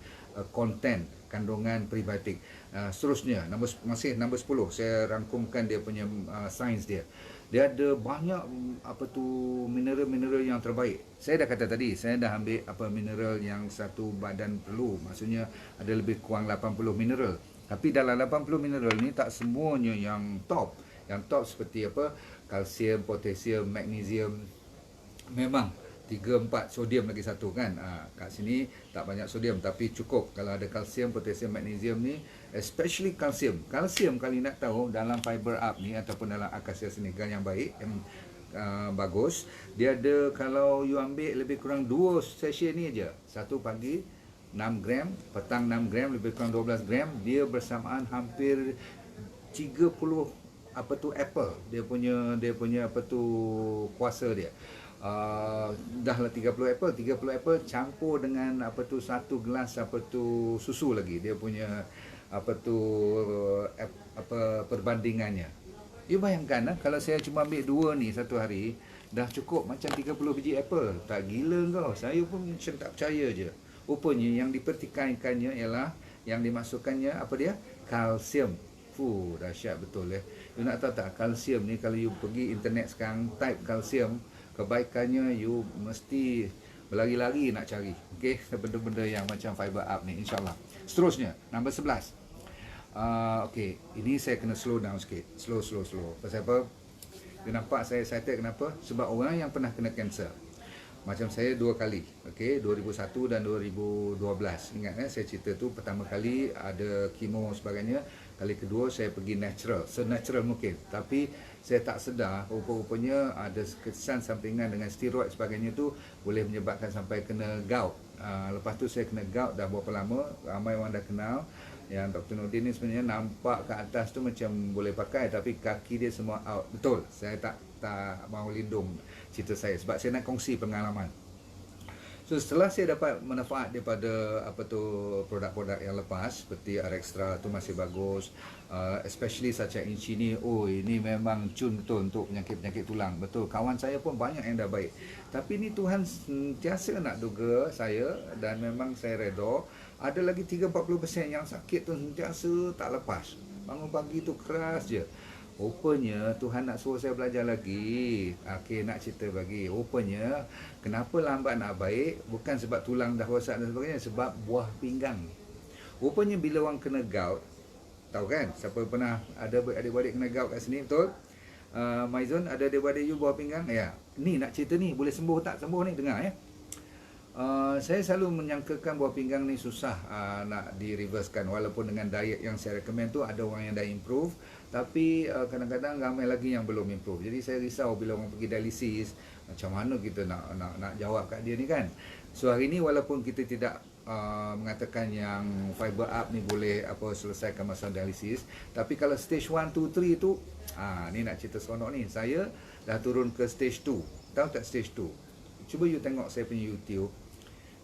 konten kandungan prebiotik. Seterusnya masih nombor 10, saya rangkumkan dia punya sains dia. Dia ada banyak mineral-mineral yang terbaik. Saya dah kata tadi, saya dah ambil mineral yang satu badan perlu. Maksudnya ada lebih kurang 80 mineral. Tapi dalam 80 mineral ni tak semuanya yang top. Yang top seperti kalsium, potasium, magnesium. Memang 3-4 sodium lagi satu kan. Kat sini tak banyak sodium tapi cukup kalau ada kalsium, potasium, magnesium ni, especially kalsium. Kalsium kalau nak tahu dalam fiber up ni ataupun dalam akasia senegal yang baik, yang bagus, dia ada, kalau you ambil lebih kurang 2 sachet ni aja. Satu pagi 6 gram, petang 6 gram, lebih kurang 12 gram, dia bersamaan hampir 30 apple. Dia punya kuasa dia. Dah lah 30 apple campur dengan satu gelas susu lagi. Dia punya perbandingannya. You bayangkan kalau saya cuma ambil 2 ni satu hari, dah cukup macam 30 biji apple. Tak gila kau? Saya pun macam tak percaya je. Rupanya yang dipertikaikannya ialah, yang dimasukkannya kalsium. Dahsyat betul ya. You nak tahu tak, kalsium ni kalau you pergi internet sekarang, type kalsium, kebaikannya you mesti berlari-lari nak cari. Okey, benda-benda yang macam fiber up ni, insyaAllah. Seterusnya, nombor 11. Okey, ini saya kena slow down sikit. Slow. Pasal apa? You nampak saya excited kenapa? Sebab orang yang pernah kena kanser, macam saya 2 kali, okey, 2001 dan 2012. Ingat saya cerita tu, pertama kali ada kemo sebagainya, kali kedua saya pergi natural, se-natural mungkin. Tapi saya tak sedar, rupa-rupanya ada kesan sampingan dengan steroid sebagainya tu boleh menyebabkan sampai kena gout. Lepas tu saya kena gout dah berapa lama, ramai orang dah kenal. Yang Dr. Nordin ni sebenarnya nampak ke atas tu macam boleh pakai, tapi kaki dia semua out. Betul, saya tak mahu lindung cerita saya sebab saya nak kongsi pengalaman. So setelah saya dapat manfaat daripada produk-produk yang lepas seperti Rextra tu masih bagus, especially Sacha Inci ni, ini memang cun betul untuk penyakit-penyakit tulang. Betul, kawan saya pun banyak yang dah baik. Tapi ni Tuhan sentiasa nak duga saya, dan memang saya redha. Ada lagi 30-40% yang sakit tu sentiasa tak lepas. Bangun pagi tu keras je. Rupanya Tuhan nak suruh saya belajar lagi. Okey, nak cerita bagi. Rupanya kenapa lambat nak baik, bukan sebab tulang dah rosak dan sebagainya, sebab buah pinggang. Rupanya bila orang kena gout, tahu kan, siapa pernah ada adik-adik kena gout kat sini, betul? Maizun, ada adik-adik you buah pinggang? Ya. Ni nak cerita ni, boleh sembuh tak? Sembuh ni, dengar ya. Saya selalu menyangkakan buah pinggang ni susah nak di-reversekan, walaupun dengan diet yang saya recommend tu ada orang yang dah improve, tapi kadang-kadang ramai lagi yang belum improve. Jadi saya risau bila orang pergi dialisis, macam mana kita nak jawab kat dia ni kan. So hari ni walaupun kita tidak mengatakan yang fiber up ni boleh selesaikan masalah dialisis, tapi kalau stage 1, 2, 3 tu, ni nak cerita seronok ni. Saya dah turun ke stage 2. Tahu tak stage 2? Cuba you tengok saya punya YouTube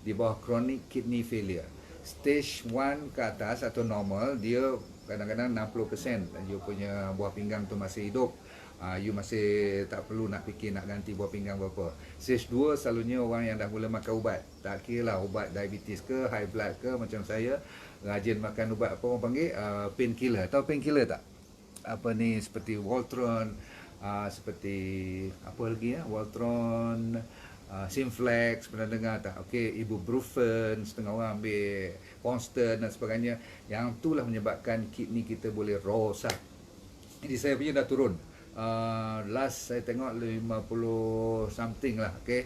di bawah chronic kidney failure. Stage 1 ke atas atau normal, dia kadang-kadang 60% you punya buah pinggang tu masih hidup. You masih tak perlu nak fikir nak ganti buah pinggang berapa. Stage 2 selalunya orang yang dah mula makan ubat. Tak kira lah ubat diabetes ke, high blood ke, macam saya rajin makan ubat orang panggil painkiller. Tahu painkiller tak? Seperti Voltron, seperti apa lagi Voltron, Simflex, pernah dengar tak? Okey, Ibuprofen, setengah orang ambil Constant dan sebagainya. Yang itulah menyebabkan kidney kita boleh rosak. Jadi saya punya dah turun. Last saya tengok 50 something lah, okey.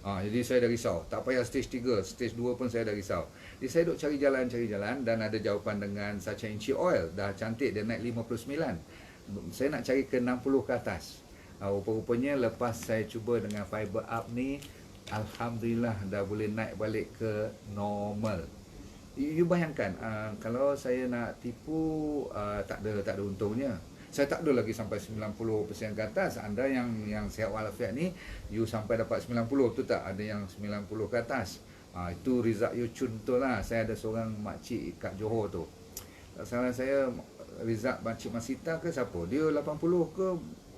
Jadi saya dah risau. Tak payah stage 3, stage 2 pun saya dah risau. Jadi saya duk cari jalan dan ada jawapan dengan Sacha Inci Oil. Dah cantik, dia naik 59. Saya nak cari ke 60 ke atas. Rupa-rupanya lepas saya cuba dengan fiber up ni, alhamdulillah dah boleh naik balik ke normal. You bayangkan, kalau saya nak tipu, tak ada untungnya. Saya tak ada lagi sampai 90% ke atas. Anda yang sihat walafiat ni, you sampai dapat 90, betul tak? Ada yang 90 ke atas. Itu Rizak you contoh lah. Saya ada seorang makcik kat Johor tu. Tak salah saya, Rizak makcik Masita ke siapa? Dia 80 ke,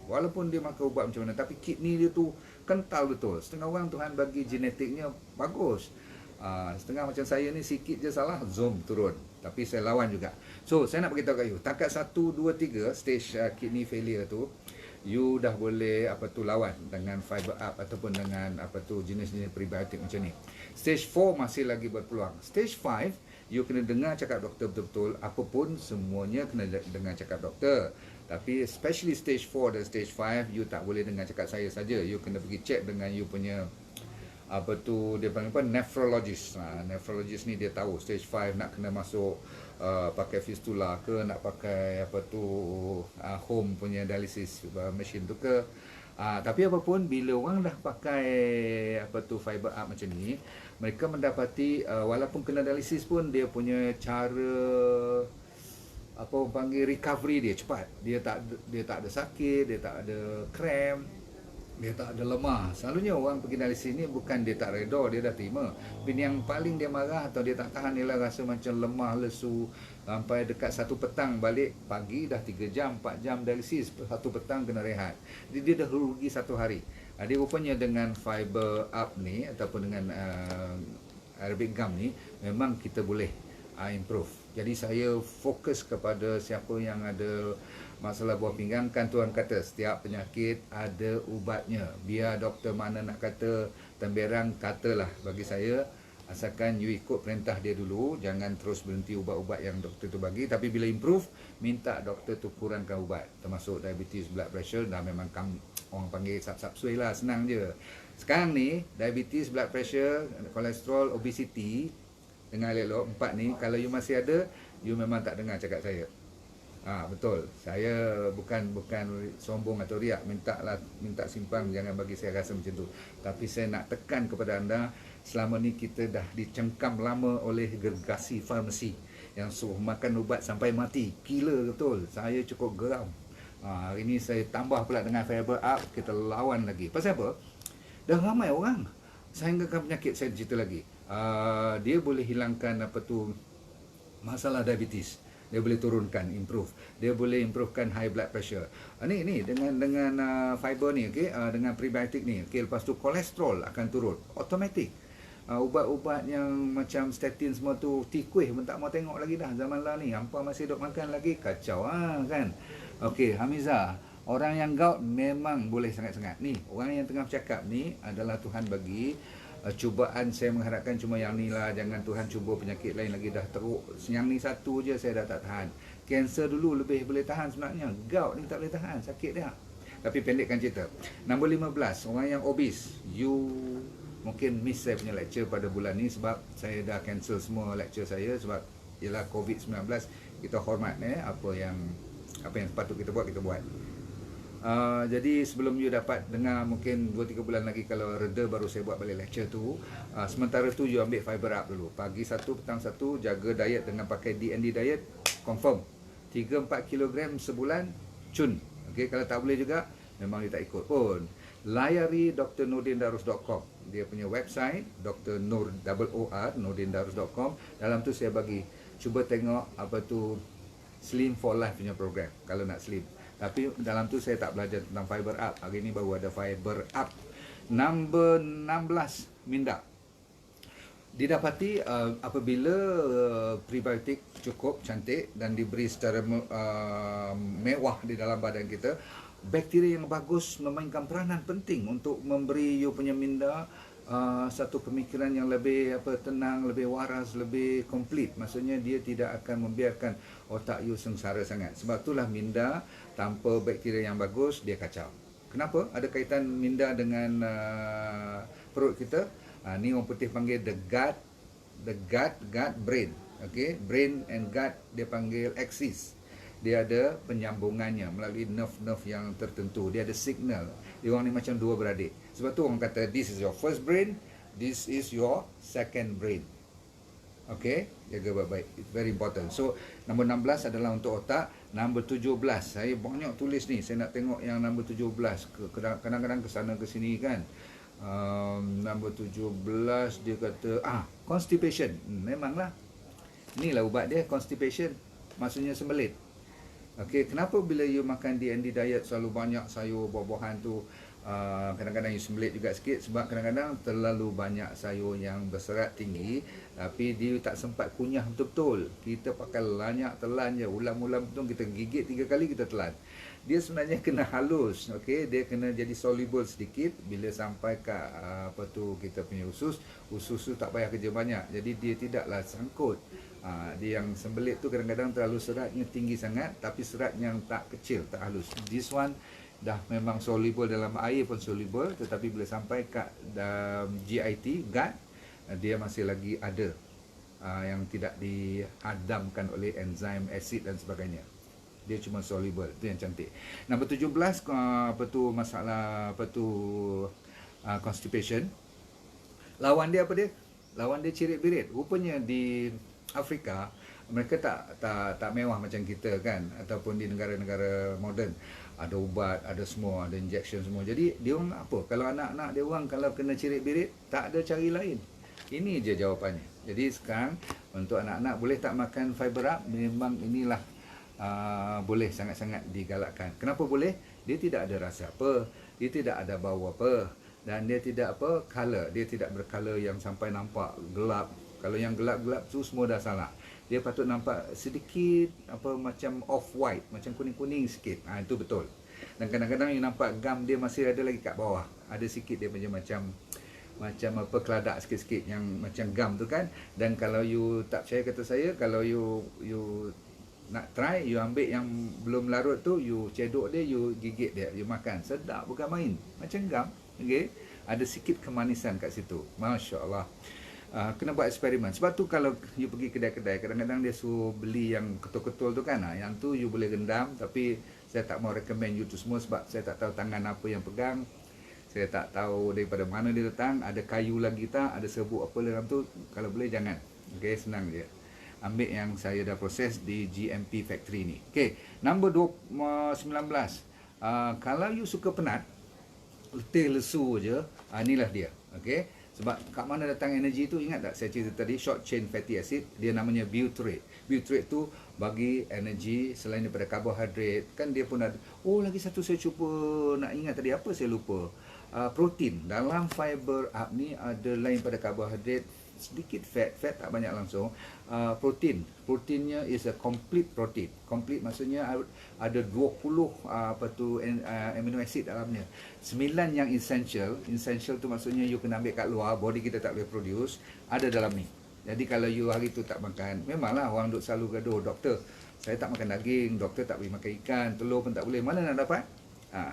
walaupun dia makan ubat macam mana, tapi kidney dia tu kental betul. Setengah orang Tuhan bagi genetiknya bagus. Setengah macam saya ni sikit je salah, zoom turun. Tapi saya lawan juga. So, saya nak beritahu kat you, takat 1, 2, 3 stage kidney failure tu, you dah boleh lawan dengan fiber up ataupun dengan jenis-jenis prebiotik macam ni. Stage 4 masih lagi berpeluang. Stage 5, you kena dengar cakap doktor betul-betul. Apapun semuanya kena dengar cakap doktor. Tapi especially stage 4 dan stage 5, you tak boleh dengar cakap saya saja. You kena pergi check dengan you punya dia panggil apa, nephrologist. Nephrologist ni dia tahu stage 5 nak kena masuk pakai fistula ke, nak pakai home punya dialysis machine tu ke. Tapi apapun, bila orang dah pakai fiber up macam ni, mereka mendapati walaupun kena dialysis pun dia punya cara panggil recovery dia cepat. Dia tak ada sakit, dia tak ada cramp, dia tak ada lemah. Selalunya orang pergi dialisis ni bukan dia tak reda, dia dah terima. Tapi yang paling dia marah atau dia tak tahan ialah rasa macam lemah, lesu. Sampai dekat 1 petang balik, pagi dah 3 jam, 4 jam dialisis, 1 petang kena rehat. Jadi dia dah rugi 1 hari. Dia rupanya dengan fiber up ni ataupun dengan Arabic gum ni, memang kita boleh improve. Jadi saya fokus kepada siapa yang ada masalah buah pinggang. Kan Tuhan kata setiap penyakit ada ubatnya. Biar doktor mana nak kata temberang, katalah. Bagi saya, asalkan you ikut perintah dia dulu, jangan terus berhenti ubat-ubat yang doktor tu bagi. Tapi bila improve, minta doktor tu kurangkan ubat, termasuk diabetes, blood pressure. Dah memang orang panggil sap-sap suai lah, senang je. Sekarang ni diabetes, blood pressure, kolesterol, obesity dengan elok 4 ni, kalau you masih ada, you memang tak dengar cakap saya. Betul. Saya bukan sombong atau riak, minta simpang, jangan bagi saya rasa macam tu. Tapi saya nak tekan kepada anda, selama ni kita dah dicengkam lama oleh gergasi farmasi yang suruh makan ubat sampai mati. Gila betul. Saya cukup geram. Hari ni saya tambah pula dengan fiber up, kita lawan lagi. Pasal apa? Dah ramai orang sehinggakan penyakit. Saya cerita lagi. Dia boleh hilangkan masalah diabetes. Dia boleh turunkan, improve. Dia boleh improvekan high blood pressure. Ni dengan fiber ni, okey, dengan prebiotik ni, okey, lepas tu kolesterol akan turun automatik. Ubat-ubat yang macam statin semua tu, tikuih pun tak mau tengok lagi dah zaman lah ni. Hampa masih duk makan lagi, kacau kan. Okey, Hamizah, orang yang gout memang boleh sangat-sangat. Ni, orang yang tengah bercakap ni adalah Tuhan bagi cubaan. Saya mengharapkan cuma yang ni lah, jangan Tuhan cuba penyakit lain lagi, dah teruk. Yang ni satu je saya dah tak tahan. Kanser dulu lebih boleh tahan sebenarnya, gout ni tak boleh tahan, sakit dia. Tapi pendekkan cerita, nombor 15, orang yang obese. You mungkin miss saya punya lecture pada bulan ni sebab saya dah cancel semua lecture saya sebab ialah COVID-19. Kita hormat apa yang patut kita buat, kita buat. Jadi sebelum you dapat dengar, mungkin 2-3 bulan lagi kalau reda, baru saya buat balik lecture tu. Sementara tu you ambil fiber up dulu. Pagi 1, petang 1, jaga diet dengan pakai DND diet, confirm 3-4 kg sebulan, cun. Okay, kalau tak boleh juga, memang you tak ikut pun. Layari drnordindarus.com. Dia punya website, nordindarus.com. Dalam tu saya bagi, cuba tengok Slim for Life punya program kalau nak slim. Tapi dalam tu saya tak belajar tentang fiber up. Hari ni baru ada fiber up. Nombor 16, minda. Didapati apabila prebiotik cukup cantik dan diberi secara mewah di dalam badan kita, bakteria yang bagus memainkan peranan penting untuk memberi you punya minda satu pemikiran yang lebih tenang, lebih waras, lebih komplit. Maksudnya dia tidak akan membiarkan otak you sengsara sangat. Sebab itulah minda tanpa bakteria yang bagus, dia kacau. Kenapa? Ada kaitan minda dengan perut kita. Ni orang putih panggil the gut brain. Okay? Brain and gut dia panggil axis. Dia ada penyambungannya melalui nerve-nerve yang tertentu. Dia ada signal. Dia orang ni macam dua beradik. Sebab tu orang kata this is your first brain, this is your second brain. Okey, jaga baik-baik. It's very important. So, nombor 16 adalah untuk otak. Nombor 17, saya banyak tulis ni. Saya nak tengok yang nombor 17. Kadang-kadang ke sana ke sini kan. Nombor 17 dia kata constipation. Memanglah. Inilah ubat dia, constipation. Maksudnya sembelit. Okey, kenapa bila you makan D&D diet selalu banyak sayur, buah-buahan tu, kadang-kadang you sembelit juga sikit sebab kadang-kadang terlalu banyak sayur yang berserat tinggi tapi dia tak sempat kunyah betul-betul. Kita pakai lanyak telan je, ulam-ulam betul kita gigit 3 kali kita telan. Dia sebenarnya kena halus, okey, dia kena jadi soluble sedikit bila sampai ke kita punya usus tu tak payah kerja banyak. Jadi dia tidaklah sangkut. Dia yang sembelit tu kadang-kadang terlalu seratnya tinggi sangat tapi serat yang tak kecil, tak halus. This one dah memang soluble dalam air pun soluble, tetapi bila sampai kat GIT, gut, dia masih lagi ada yang tidak dihadamkan oleh enzim, asid dan sebagainya. Dia cuma soluble, itu yang cantik. Nombor 17 masalah constipation. Lawan dia apa dia? Lawan dia cirit birit. Rupanya di Afrika mereka tak mewah macam kita kan, ataupun di negara-negara moden. Ada ubat, ada semua, ada injection semua. Jadi dia orang apa? Kalau anak-anak dia orang kalau kena cirit birit, tak ada cari lain. Ini je jawapannya. Jadi sekarang untuk anak-anak boleh tak makan fiber up? Memang inilah boleh sangat-sangat digalakkan. Kenapa boleh? Dia tidak ada rasa apa, dia tidak ada bau apa, dan dia tidak color, dia tidak bercolor yang sampai nampak gelap. Kalau yang gelap-gelap tu semua dah salah. Dia patut nampak sedikit macam off white, macam kuning-kuning sikit. Itu betul. Dan kadang-kadang you nampak gam dia masih ada lagi kat bawah. Ada sikit dia macam keladak sikit-sikit yang macam gam tu kan. Dan kalau you tak percaya kata saya, kalau you nak try, you ambil yang belum larut tu, you cedok dia, you gigit dia, you makan. Sedap bukan main. Macam gam. Okay? Ada sikit kemanisan kat situ. Masya Allah. Kena buat eksperimen. Sebab tu kalau you pergi kedai-kedai, kadang-kadang dia suruh beli yang ketul-ketul tu kan. Yang tu you boleh rendam, tapi saya tak mau recommend you tu semua sebab saya tak tahu tangan apa yang pegang. Saya tak tahu daripada mana dia datang, ada kayu lagi tak, ada serbuk apa dalam tu. Kalau boleh jangan. Okay, senang je. Ambil yang saya dah proses di GMP factory ni. Okay, nombor 19. Kalau you suka penat, letih lesu je, inilah dia. Okay. Sebab kat mana datang energi tu, ingat tak saya cerita tadi, short chain fatty acid, dia namanya butyrate. Butyrate tu bagi energi selain daripada karbohidrat. Kan dia pun ada, lagi satu saya cuba nak ingat tadi, apa saya lupa. Protein. Dalam fiber up ni ada lain pada karbohidrat, sedikit fat tak banyak langsung. Protein. Proteinnya is a complete protein. Complete maksudnya ada 20 amino acid dalamnya. 9 yang essential. Essential tu maksudnya you kena ambil kat luar, body kita tak boleh produce, ada dalam ni. Jadi kalau you hari tu tak makan, memanglah orang duk selalu gaduh, doktor, saya tak makan daging, doktor tak boleh makan ikan, telur pun tak boleh, mana nak dapat?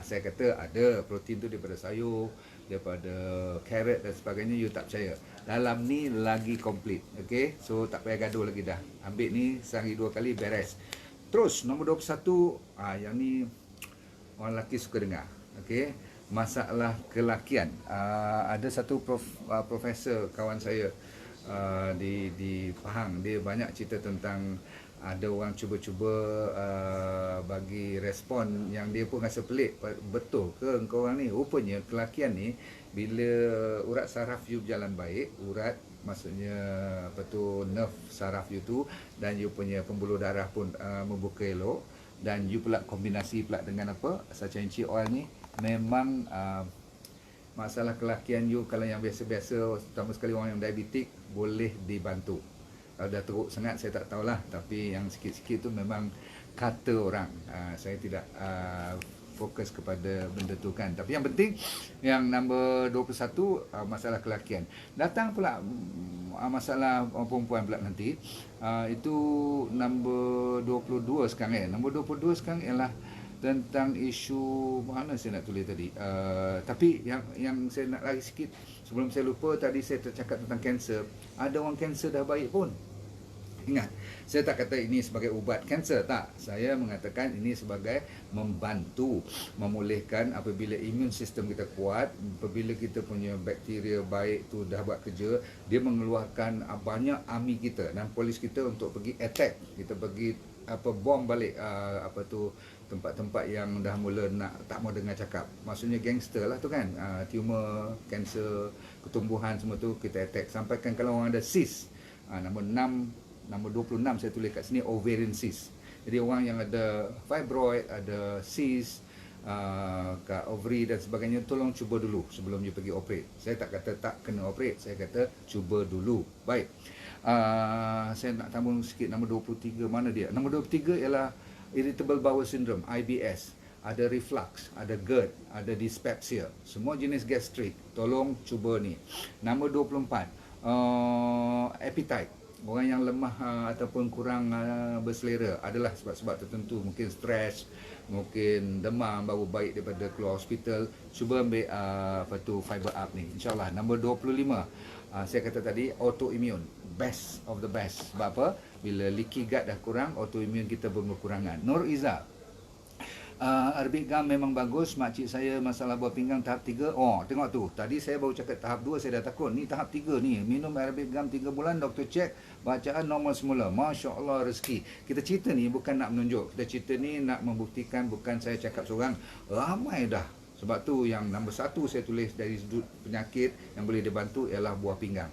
Saya kata ada protein tu daripada sayur, daripada carrot dan sebagainya, you tak percaya. Dalam ni lagi komplit. Okay, so tak payah gaduh lagi dah. Ambil ni sehari 2 kali beres. Terus nombor 21, yang ni orang lelaki suka dengar. Okay, masalah kelakian. Ada satu profesor kawan saya di Pahang, dia banyak cerita tentang ada orang cuba-cuba bagi respon yang dia pun rasa pelik, betul ke engkau orang ni? Rupanya kelakian ni bila urat saraf you berjalan baik, urat maksudnya nerve saraf you tu, dan you punya pembuluh darah pun membuka elok, dan you pula kombinasi pula dengan sachainchi oil ni, memang masalah kelakian you kalau yang biasa-biasa, terutama sekali orang yang diabetik, boleh dibantu. Kalau dah teruk sangat saya tak tahulah, tapi yang sikit-sikit tu memang kata orang. Saya tidak fokus kepada benda tu kan. Tapi yang penting yang nombor 21 masalah kelakian. Datang pula masalah perempuan pula nanti. Itu nombor 22 sekarang Nombor 22 sekarang ialah tentang isu mana saya nak tulis tadi. Tapi yang saya nak lari sikit sebelum saya lupa, tadi saya tercakap tentang kanser. Ada orang kanser dah baik pun. Ingat, saya tak kata ini sebagai ubat kanser, tak. Saya mengatakan ini sebagai membantu memulihkan apabila imun sistem kita kuat, apabila kita punya bakteria baik tu dah buat kerja, dia mengeluarkan banyak army kita dan polis kita untuk pergi attack. Kita pergi bom balik tempat-tempat yang dah mula nak tak mau dengar cakap. Maksudnya gangster lah tu kan. Tumor, kanser, ketumbuhan semua tu kita attack. Sampaikan kalau orang ada cyst, nombor 26 saya tulis kat sini, ovarian cyst. Jadi orang yang ada fibroid, ada cyst kat ovary dan sebagainya, tolong cuba dulu sebelum you pergi operate. Saya tak kata tak kena operate, saya kata cuba dulu. Baik. Saya nak tambah sikit nombor 23, mana dia? Nombor 23 ialah irritable bowel syndrome, IBS. Ada reflux, ada GERD, ada dyspepsia. Semua jenis gastrik. Tolong cuba ni. Nombor 24, appetite. Orang yang lemah ataupun kurang berselera adalah sebab-sebab tertentu, mungkin stres, mungkin demam, baru baik daripada keluar hospital. Cuba ambil fiber up ni, insyaAllah. Nombor 25, saya kata tadi, autoimmune, best of the best. Sebab apa? Bila leaky gut dah kurang, autoimmune kita berkurangan. Nur Izzah, Arabic gum memang bagus. Makcik saya masalah buah pinggang tahap 3. Oh, tengok tu. Tadi saya baru cakap tahap 2, saya dah takut. Ni tahap 3 ni. Minum Arabic gum 3 bulan, doktor cek, bacaan normal semula. Masya Allah, rezeki. Kita cerita ni bukan nak menunjuk. Kita cerita ni nak membuktikan, bukan saya cakap seorang. Ramai dah. Sebab tu yang nombor 1 saya tulis dari sudut penyakit yang boleh dibantu ialah buah pinggang.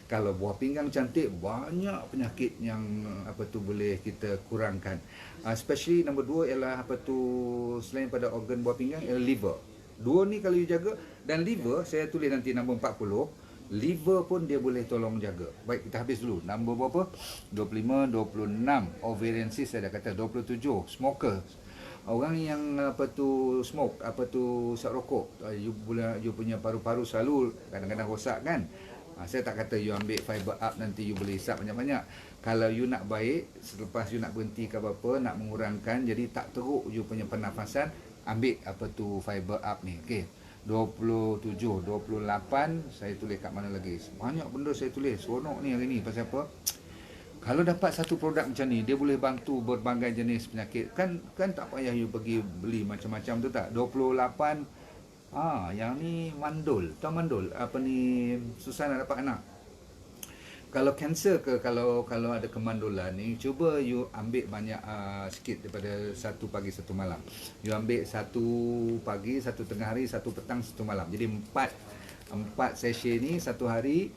Kalau buah pinggang cantik, banyak penyakit yang boleh kita kurangkan. Especially nombor 2 ialah selain pada organ buah pinggang ialah liver. Dua ni kalau you jaga, dan liver saya tulis nanti nombor 40. Liver pun dia boleh tolong jaga. Baik, kita habis dulu. Nombor berapa? 25, 26 ovarian cyst saya dah kata. 27 smoker. Orang yang smoke, isap rokok, you punya paru-paru selalu kadang-kadang rosak kan. Saya tak kata you ambil fiber up nanti you boleh hisap banyak-banyak. Kalau you nak baik, selepas you nak berhenti ke apa, nak mengurangkan, jadi tak teruk you punya pernafasan, ambil fiber up ni. Okey. 27, 28 saya tulis kat mana lagi? Banyak benda saya tulis. Seronok ni hari ni. Pasal apa? Kalau dapat satu produk macam ni, dia boleh bantu berbagai jenis penyakit. Kan tak payah you pergi beli macam-macam tu tak. 28 yang ni mandul. Tahu mandul? Susah nak dapat anak. Kalau kanser kalau ada kemandulan ni, cuba you ambil banyak sikit daripada satu pagi satu malam. You ambil satu pagi, satu tengah hari, satu petang, satu malam. Jadi 4 sesi ni satu hari,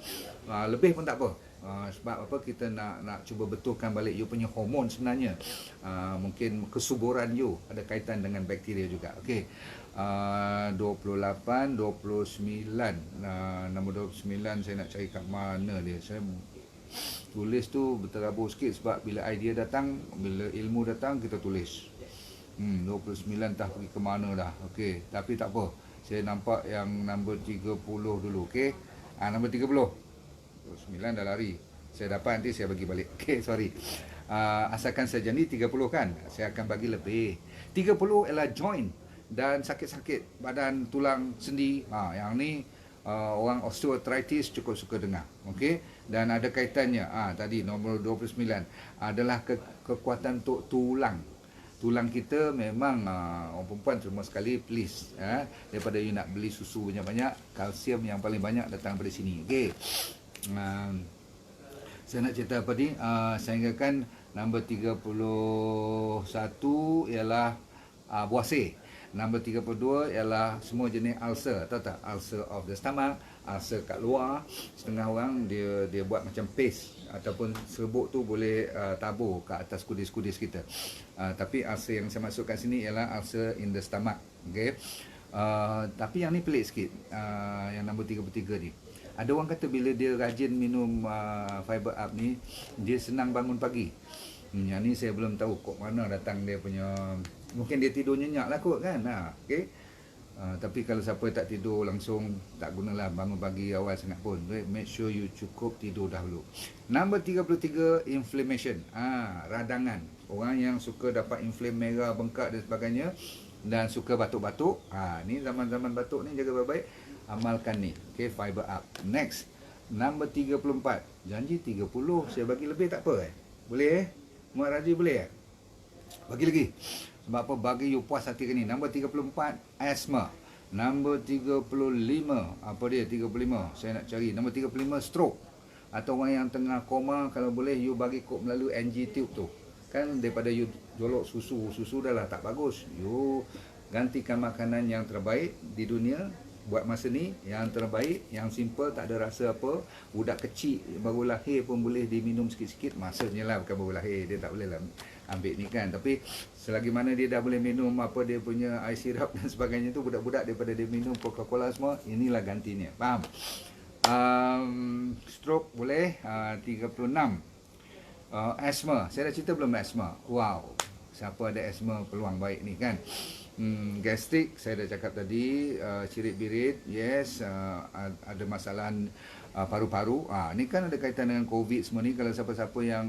lebih pun tak apa. Sebab apa, kita nak cuba betulkan balik you punya hormon sebenarnya. Mungkin kesuburan you ada kaitan dengan bakteria juga. Okey. 28, 29. Nombor 29 saya nak cari kat mana dia. Saya tulis tu berterabur sikit sebab bila idea datang, bila ilmu datang, kita tulis. 29 dah pergi ke mana dah. Okey, tapi tak apa. Saya nampak yang nombor 30 dulu. Okey. Nombor 30. 29 dah lari. Saya dapat nanti saya bagi balik. Okey, sorry. Asalkan saya jadi 30 kan. Saya akan bagi lebih. 30 ialah joint dan sakit-sakit badan, tulang, sendi. Yang ni orang osteoarthritis cukup suka dengar. Okey, dan ada kaitannya. Tadi nombor 29 adalah kekuatan untuk tulang. Tulang kita memang orang perempuan terima sekali, please, daripada you nak beli susu banyak-banyak, kalsium yang paling banyak datang dari sini. Okey. Saya nak cerita apa ni? Saya ingatkan nombor 31 ialah buah seh. Nombor 32 ialah semua jenis ulcer. Tahu tak? Ulcer of the stomach, ulcer kat luar. Setengah orang dia buat macam paste ataupun serbuk tu boleh tabur kat atas kudis-kudis kita. Tapi ulcer yang saya masukkan sini ialah ulcer in the stomach. Okay? Tapi yang ni pelik sikit. Yang nombor 33 ni. Ada orang kata bila dia rajin minum fiber up ni, dia senang bangun pagi. Yang ni saya belum tahu kok mana datang dia punya. Mungkin dia tidur nyenyak lah kot kan. Okay? Tapi kalau siapa tak tidur langsung, tak gunalah bangun pagi awal sangat pun. Make sure you cukup tidur dahulu. Nombor 33, inflammation. Radangan. Orang yang suka dapat inflam merah, bengkak dan sebagainya, dan suka batuk-batuk. Ni zaman-zaman batuk ni jaga baik-baik. Amalkan ni. Okay, fiber up. Next, nombor 34. Janji 30, saya bagi lebih tak apa Boleh? Muhammad Razi boleh? Bagi lagi. Sebab apa? Bagi you puas hati ni. Nombor 34, asma. Nombor 35, apa dia? 35. Saya nak cari. Nombor 35, stroke. Atau orang yang tengah koma, kalau boleh you bagi kod melalui NG tube tu. Kan daripada you jolok susu dah lah tak bagus. You gantikan makanan yang terbaik di dunia buat masa ni, yang terbaik, yang simple, tak ada rasa apa. Budak kecil baru lahir pun boleh diminum sikit-sikit. Maksudnya lah, bukan baru lahir, dia tak boleh lah ambil ni kan. Tapi selagi mana dia dah boleh minum apa dia punya air sirap dan sebagainya tu, budak-budak daripada dia minum Coca-Cola semua, inilah gantinya. Faham? Stroke boleh. 36, asma. Saya dah cerita belum asma? Wow, siapa ada asma peluang baik ni kan. Gastrik saya dah cakap tadi. Cirit birit, yes. Ada masalah paru-paru. Ni kan ada kaitan dengan COVID semua ni. Kalau siapa-siapa yang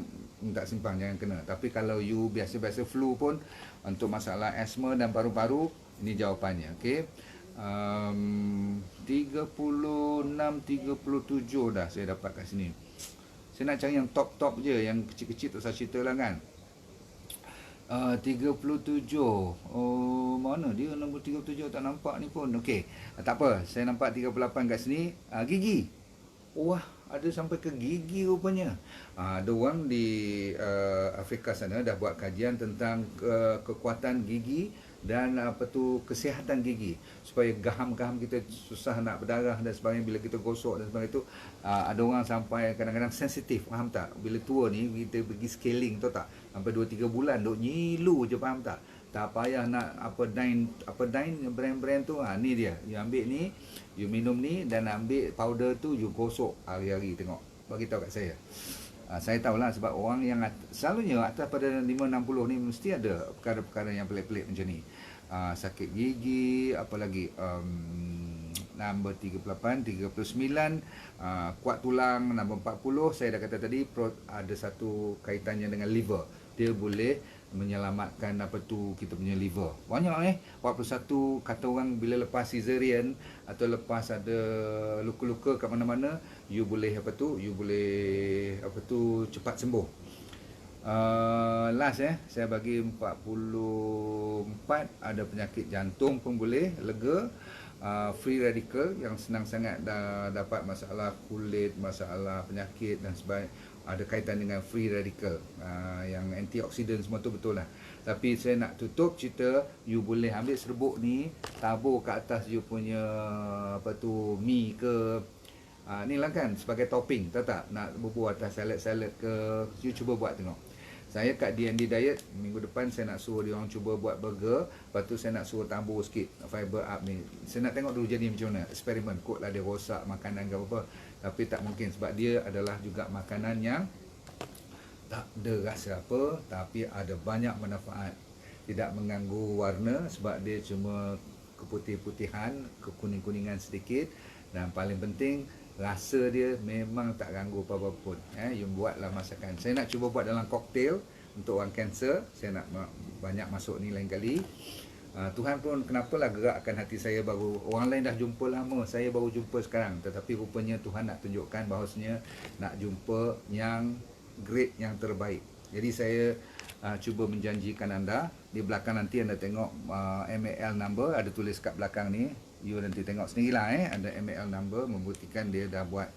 tak simpang jangan kena. Tapi kalau you biasa-biasa flu pun, untuk masalah asma dan paru-paru, ini jawapannya. Okay. 36, 37 dah saya dapat kat sini. Saya nak cari yang top-top je, yang kecil-kecil tak usah cerita lah kan. 37. Mana dia nombor 37, tak nampak ni pun. Okey, tak apa, saya nampak 38 kat sini. Gigi. Wah, ada sampai ke gigi rupanya. Ada orang di Afrika sana dah buat kajian tentang kekuatan gigi dan kesihatan gigi, supaya gaham-gaham kita susah nak berdarah dan sebagainya bila kita gosok dan sebagainya tu. Ada orang sampai kadang-kadang sensitif, faham tak? Bila tua ni kita pergi scaling, tahu tak? Sampai 2-3 bulan duk nyilu je, faham tak? Tak payah nak dine brand-brand tu. Ni dia, you ambil ni, you minum ni, dan ambil powder tu you gosok hari-hari. Tengok, bagi tahu kat saya. Saya tahulah sebab orang yang selalunya atas pada 5-60 ni mesti ada perkara-perkara yang pelik-pelik macam ni. Sakit gigi, apa lagi, nombor 38, 39, kuat tulang. Nombor 40, saya dah kata tadi, ada satu kaitannya dengan liver. Dia boleh menyelamatkan kita punya liver. Banyak 41 kata orang bila lepas cesarean atau lepas ada luka-luka kat mana-mana, you boleh cepat sembuh. Last saya bagi 44, ada penyakit jantung pun boleh lega. Free radical yang senang sangat dapat masalah kulit, masalah penyakit dan sebagainya, ada kaitan dengan free radical. Yang antioksidan semua tu betul lah. Tapi saya nak tutup cerita, you boleh ambil serbuk ni, tabur ke atas you punya mi ke, ni lah kan, sebagai topping, tahu tak? Nak bubuh atas salad-salad ke, you cuba buat tengok. Saya kat D&D Diet, minggu depan saya nak suruh dia orang cuba buat burger. Lepas tu saya nak suruh tambah sikit fiber up ni. Saya nak tengok dulu jadi macam mana. Eksperimen, kot lah dia rosak makanan ke apa. Tapi tak mungkin sebab dia adalah juga makanan yang tak ada rasa apa, tapi ada banyak manfaat. Tidak mengganggu warna sebab dia cuma keputih-putihan, kekuning-kuningan sedikit. Dan paling penting, rasa dia memang tak ganggu apa-apa pun. You buatlah masakan. Saya nak cuba buat dalam koktail untuk orang kanser. Saya nak banyak masuk ni lain kali. Tuhan pun kenapalah gerakkan hati saya baru. Orang lain dah jumpa lama, saya baru jumpa sekarang. Tetapi rupanya Tuhan nak tunjukkan bahawasanya nak jumpa yang grade yang terbaik. Jadi saya cuba menjanjikan anda. Di belakang nanti anda tengok MAL number, ada tulis kat belakang ni. You nanti tengok sendirilah ada MAL number membuktikan dia dah buat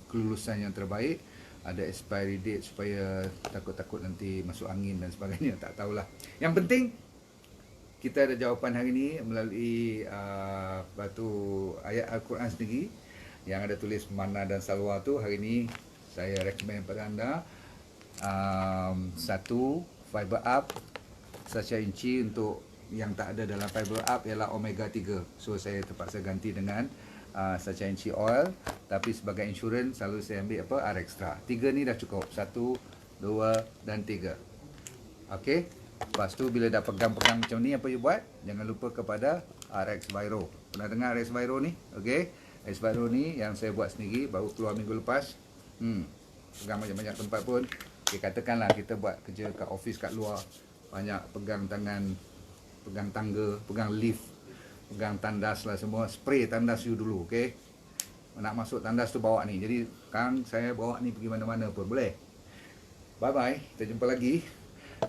kelulusan yang terbaik. Ada expiry date supaya takut-takut nanti masuk angin dan sebagainya, tak tahulah. Yang penting kita ada jawapan hari ini melalui ayat Al-Quran sendiri yang ada tulis mana dan salwa tu. Hari ini saya recommend pada anda satu fiber up sachet inci. Untuk yang tak ada dalam fiber up ialah omega 3. So saya terpaksa ganti dengan sachet inci oil. Tapi sebagai insurans selalu saya ambil R-Extra. 3 ni dah cukup. 1, 2 dan 3. Okey. Lepas tu bila dah pegang-pegang macam ni, apa you buat? Jangan lupa kepada RX Viro. Pernah dengar RX Viro ni? Okey. RX Viro ni yang saya buat sendiri, baru keluar minggu lepas. Pegang banyak-banyak tempat pun. Okay, katakanlah kita buat kerja kat office kat luar, banyak pegang tangan, pegang tangga, pegang lift, pegang tandas lah semua. Spray tandas you dulu, okey. nak masuk tandas tu bawa ni. Jadi Kang, saya bawa ni pergi mana-mana pun boleh. Bye bye, kita jumpa lagi.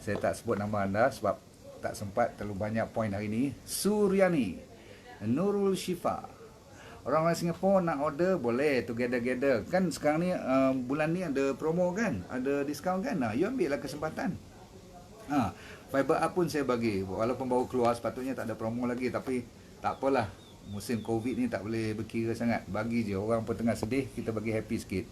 Saya tak sebut nama anda sebab tak sempat, terlalu banyak poin hari ni. Suryani, Nurul Syifa. Orang Singapura nak order boleh, together. Kan sekarang ni bulan ni ada promo kan, ada diskaun kan. You ambil lah kesempatan. Fiber up pun saya bagi, walaupun baru keluar, sepatutnya tak ada promo lagi, tapi tak apalah, musim Covid ni tak boleh berkira sangat. Bagi je, orang pun tengah sedih, kita bagi happy sikit.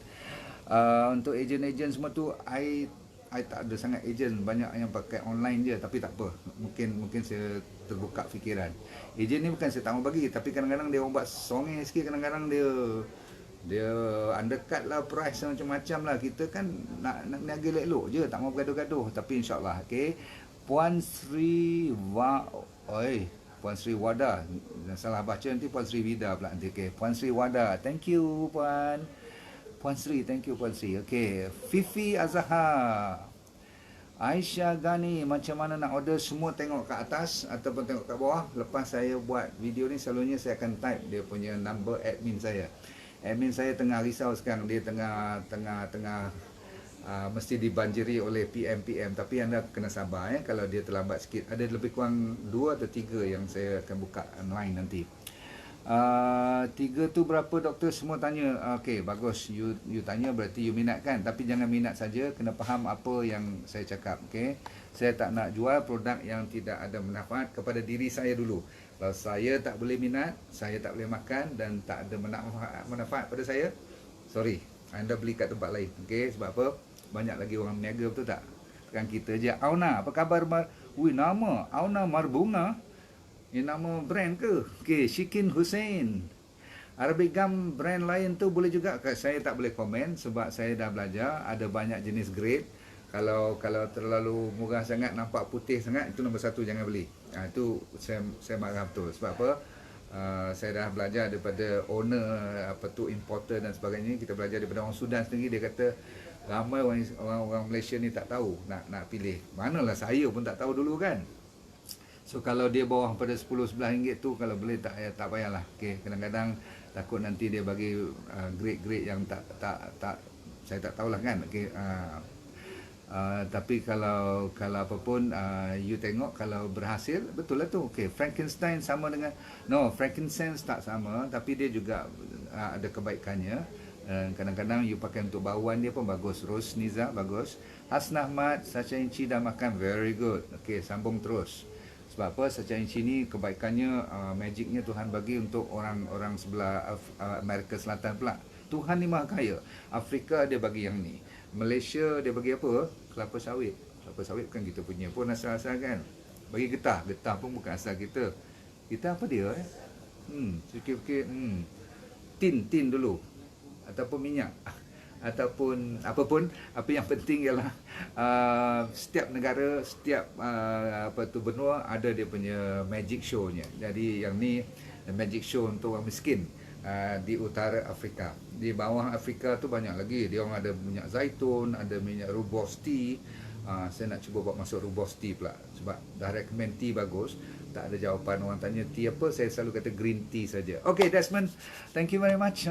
Untuk ejen-ejen semua tu, I tak ada sangat ejen, banyak yang pakai online je, tapi tak apa, mungkin saya terbuka fikiran. Ejen ni bukan saya tak mau bagi, tapi kadang-kadang dia orang buat songeh sikit, kadang-kadang dia undercut lah price macam-macam lah. Kita kan nak niaga elok-elok je, tak mau bergaduh-gaduh. Tapi insyaAllah, okay. Puan Sri Wada, salah baca nanti Puan Sri Vida pula nanti. Okay, Puan Sri Wada, thank you Puan Sri, thank you Puan Sri. Okay, Fifi Azhar, Aisyah Gani, macam mana nak order? Semua tengok kat atas ataupun tengok kat bawah. Lepas saya buat video ni, selalunya saya akan type dia punya number admin saya. Admin saya tengah risau sekarang, dia tengah mesti dibanjiri oleh PM. Tapi anda kena sabar kalau dia terlambat sikit. Ada lebih kurang 2 atau 3 yang saya akan buka online nanti. 3 tu berapa doktor? Semua tanya. Okay, bagus, you tanya berarti you minat kan. Tapi jangan minat saja, kena faham apa yang saya cakap. Okay, saya tak nak jual produk yang tidak ada manfaat kepada diri saya dulu. Kalau saya tak boleh minat, saya tak boleh makan dan tak ada manfaat pada saya, sorry, anda beli kat tempat lain. Okay, sebab apa? Banyak lagi orang meniaga, betul tak? Bukan kita je. Auna, apa khabar? Nama Auna Marbunga. Ini nama brand ke? Okay, Shikin Hussein. Arabic Gum brand lain tu boleh juga. Saya tak boleh komen sebab saya dah belajar. Ada banyak jenis grade. Kalau terlalu murah sangat, nampak putih sangat, itu nombor 1 jangan beli. Itu saya marah betul. Sebab apa? Saya dah belajar daripada owner, importer dan sebagainya. Kita belajar daripada orang Sudan sendiri. Dia kata ramai orang Malaysia ni tak tahu nak pilih. Manalah saya pun tak tahu dulu kan. So kalau dia bawah pada 10-11 ringgit tu, kalau boleh tak payahlah. Okay, kadang-kadang takut nanti dia bagi grade-grade yang tak saya tak tahulah kan. Okay, tapi kalau apa pun you tengok, kalau berhasil, betul lah tu. Okay, Frankenstein sama dengan frankincense tak sama, tapi dia juga ada kebaikannya. Kadang-kadang you pakai untuk bauan dia pun bagus. Rose Niza bagus. Hasnah Ahmad, Sacha Inci dah makan, very good. Okay, sambung terus. Sebab apa? Sacha Inci ni kebaikannya, magicnya Tuhan bagi untuk orang sebelah Amerika Selatan pula. Tuhan ni maha kaya. Afrika dia bagi yang ni. Malaysia dia bagi apa? Kelapa sawit. Kelapa sawit bukan kita punya pun asal-asal kan. Bagi getah. Getah pun bukan asal kita. Kita apa dia? Sikit-sikit. Tin dulu. Ataupun minyak. Ataupun apapun, apa yang penting ialah setiap negara, setiap benua ada dia punya magic show-nya. Jadi yang ni magic show untuk orang miskin di utara Afrika. Di bawah Afrika tu banyak lagi. Dia orang ada minyak zaitun, ada minyak rooibos tea. Saya nak cuba buat masuk rooibos tea pula sebab dah recommend tea bagus. Tak ada jawapan orang tanya tea apa, saya selalu kata green tea saja. Okay, Desmond, thank you very much.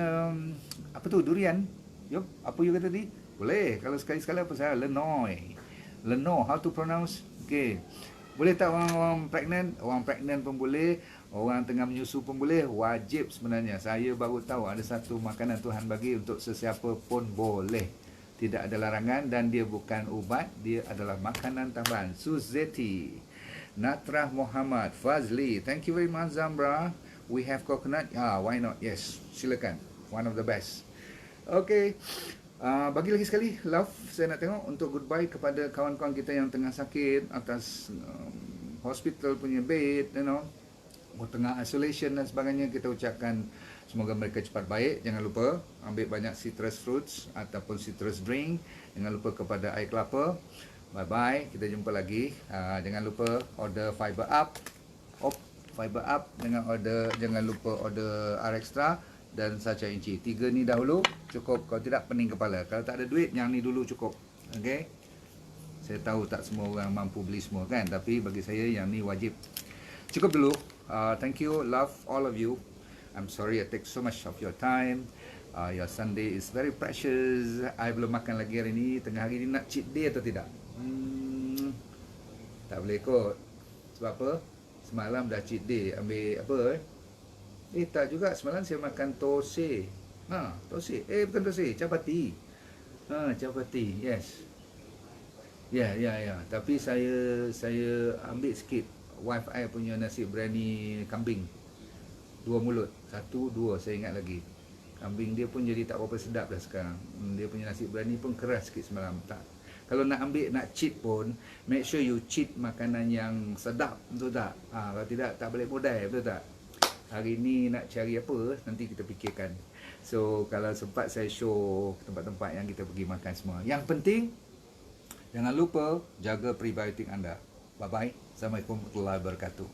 Apa tu, durian? Yup, apa you kata tadi? Boleh, kalau sekali-sekala apa saya? Lenoi, how to pronounce? Okay, boleh tak orang pregnant? Orang pregnant pun boleh, orang tengah menyusu pun boleh. Wajib sebenarnya. Saya baru tahu ada satu makanan Tuhan bagi untuk sesiapa pun boleh. Tidak ada larangan dan dia bukan ubat, dia adalah makanan tambahan. Suzeti, Natrah Muhammad, Fazli, thank you very much Zambra. We have coconut, why not? Yes, silakan. One of the best. Okay, bagi lagi sekali love saya nak tengok untuk goodbye kepada kawan-kawan kita yang tengah sakit atas hospital punya bed, tengah isolation dan sebagainya. Kita ucapkan semoga mereka cepat baik. Jangan lupa ambil banyak citrus fruits ataupun citrus drink. Jangan lupa kepada air kelapa. Bye bye, kita jumpa lagi. Jangan lupa order fiber up. Fiber up, jangan lupa order R extra dan Sacha Inci. 3 ni dahulu cukup, kalau tidak pening kepala. Kalau tak ada duit, yang ni dulu cukup. Okay, saya tahu tak semua orang mampu beli semua kan, tapi bagi saya yang ni wajib. Cukup dulu. Thank you, love all of you. I'm sorry I take so much of your time. Your Sunday is very precious. I belum makan lagi hari ni. Tengah hari ni nak cheat day atau tidak? Tak boleh kot. Sebab apa? Semalam dah cheat day. Ambil apa tak juga. Semalam saya makan tosai. Tosai. Bukan tosai. Chapati. Chapati. Yes. Ya. Tapi saya ambil sikit wife I punya nasi biryani kambing. 2 mulut. 1, 2 saya ingat lagi. Kambing dia pun jadi tak berapa sedap dah sekarang. Dia punya nasi biryani pun keras sikit semalam. Tak. Kalau nak cheat pun, make sure you cheat makanan yang sedap, betul tak? Kalau tidak, tak boleh modal, betul tak? Hari ni nak cari apa, nanti kita fikirkan. So, kalau sempat saya show tempat-tempat yang kita pergi makan semua. Yang penting, jangan lupa jaga prebiotik anda. Bye-bye. Assalamualaikum warahmatullahi wabarakatuh.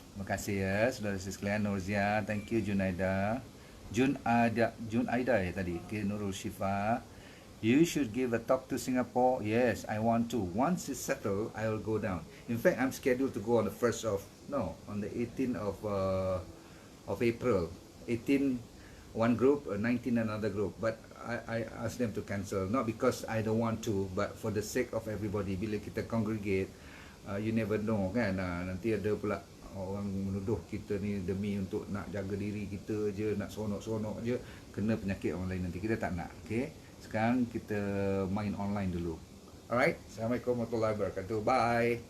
Terima kasih ya, saudara-saudara sekalian. Nurzia, thank you Junaida. Junaida ya tadi. Okay, Nurul Shifa. You should give a talk to Singapore. Yes, I want to. Once it's settled, I will go down. In fact, I'm scheduled to go on the 18th of April. 18 one group, 19 another group. But I asked them to cancel. Not because I don't want to, but for the sake of everybody. Bila kita congregate, you never know kan. Nanti ada pula orang menuduh kita ni demi untuk nak jaga diri kita je, nak sonok-sonok je, kena penyakit orang lain nanti. Kita tak nak. Okay? Sekarang kita main online dulu. Alright? Assalamualaikum warahmatullahi wabarakatuh. Bye.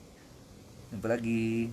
Jumpa lagi.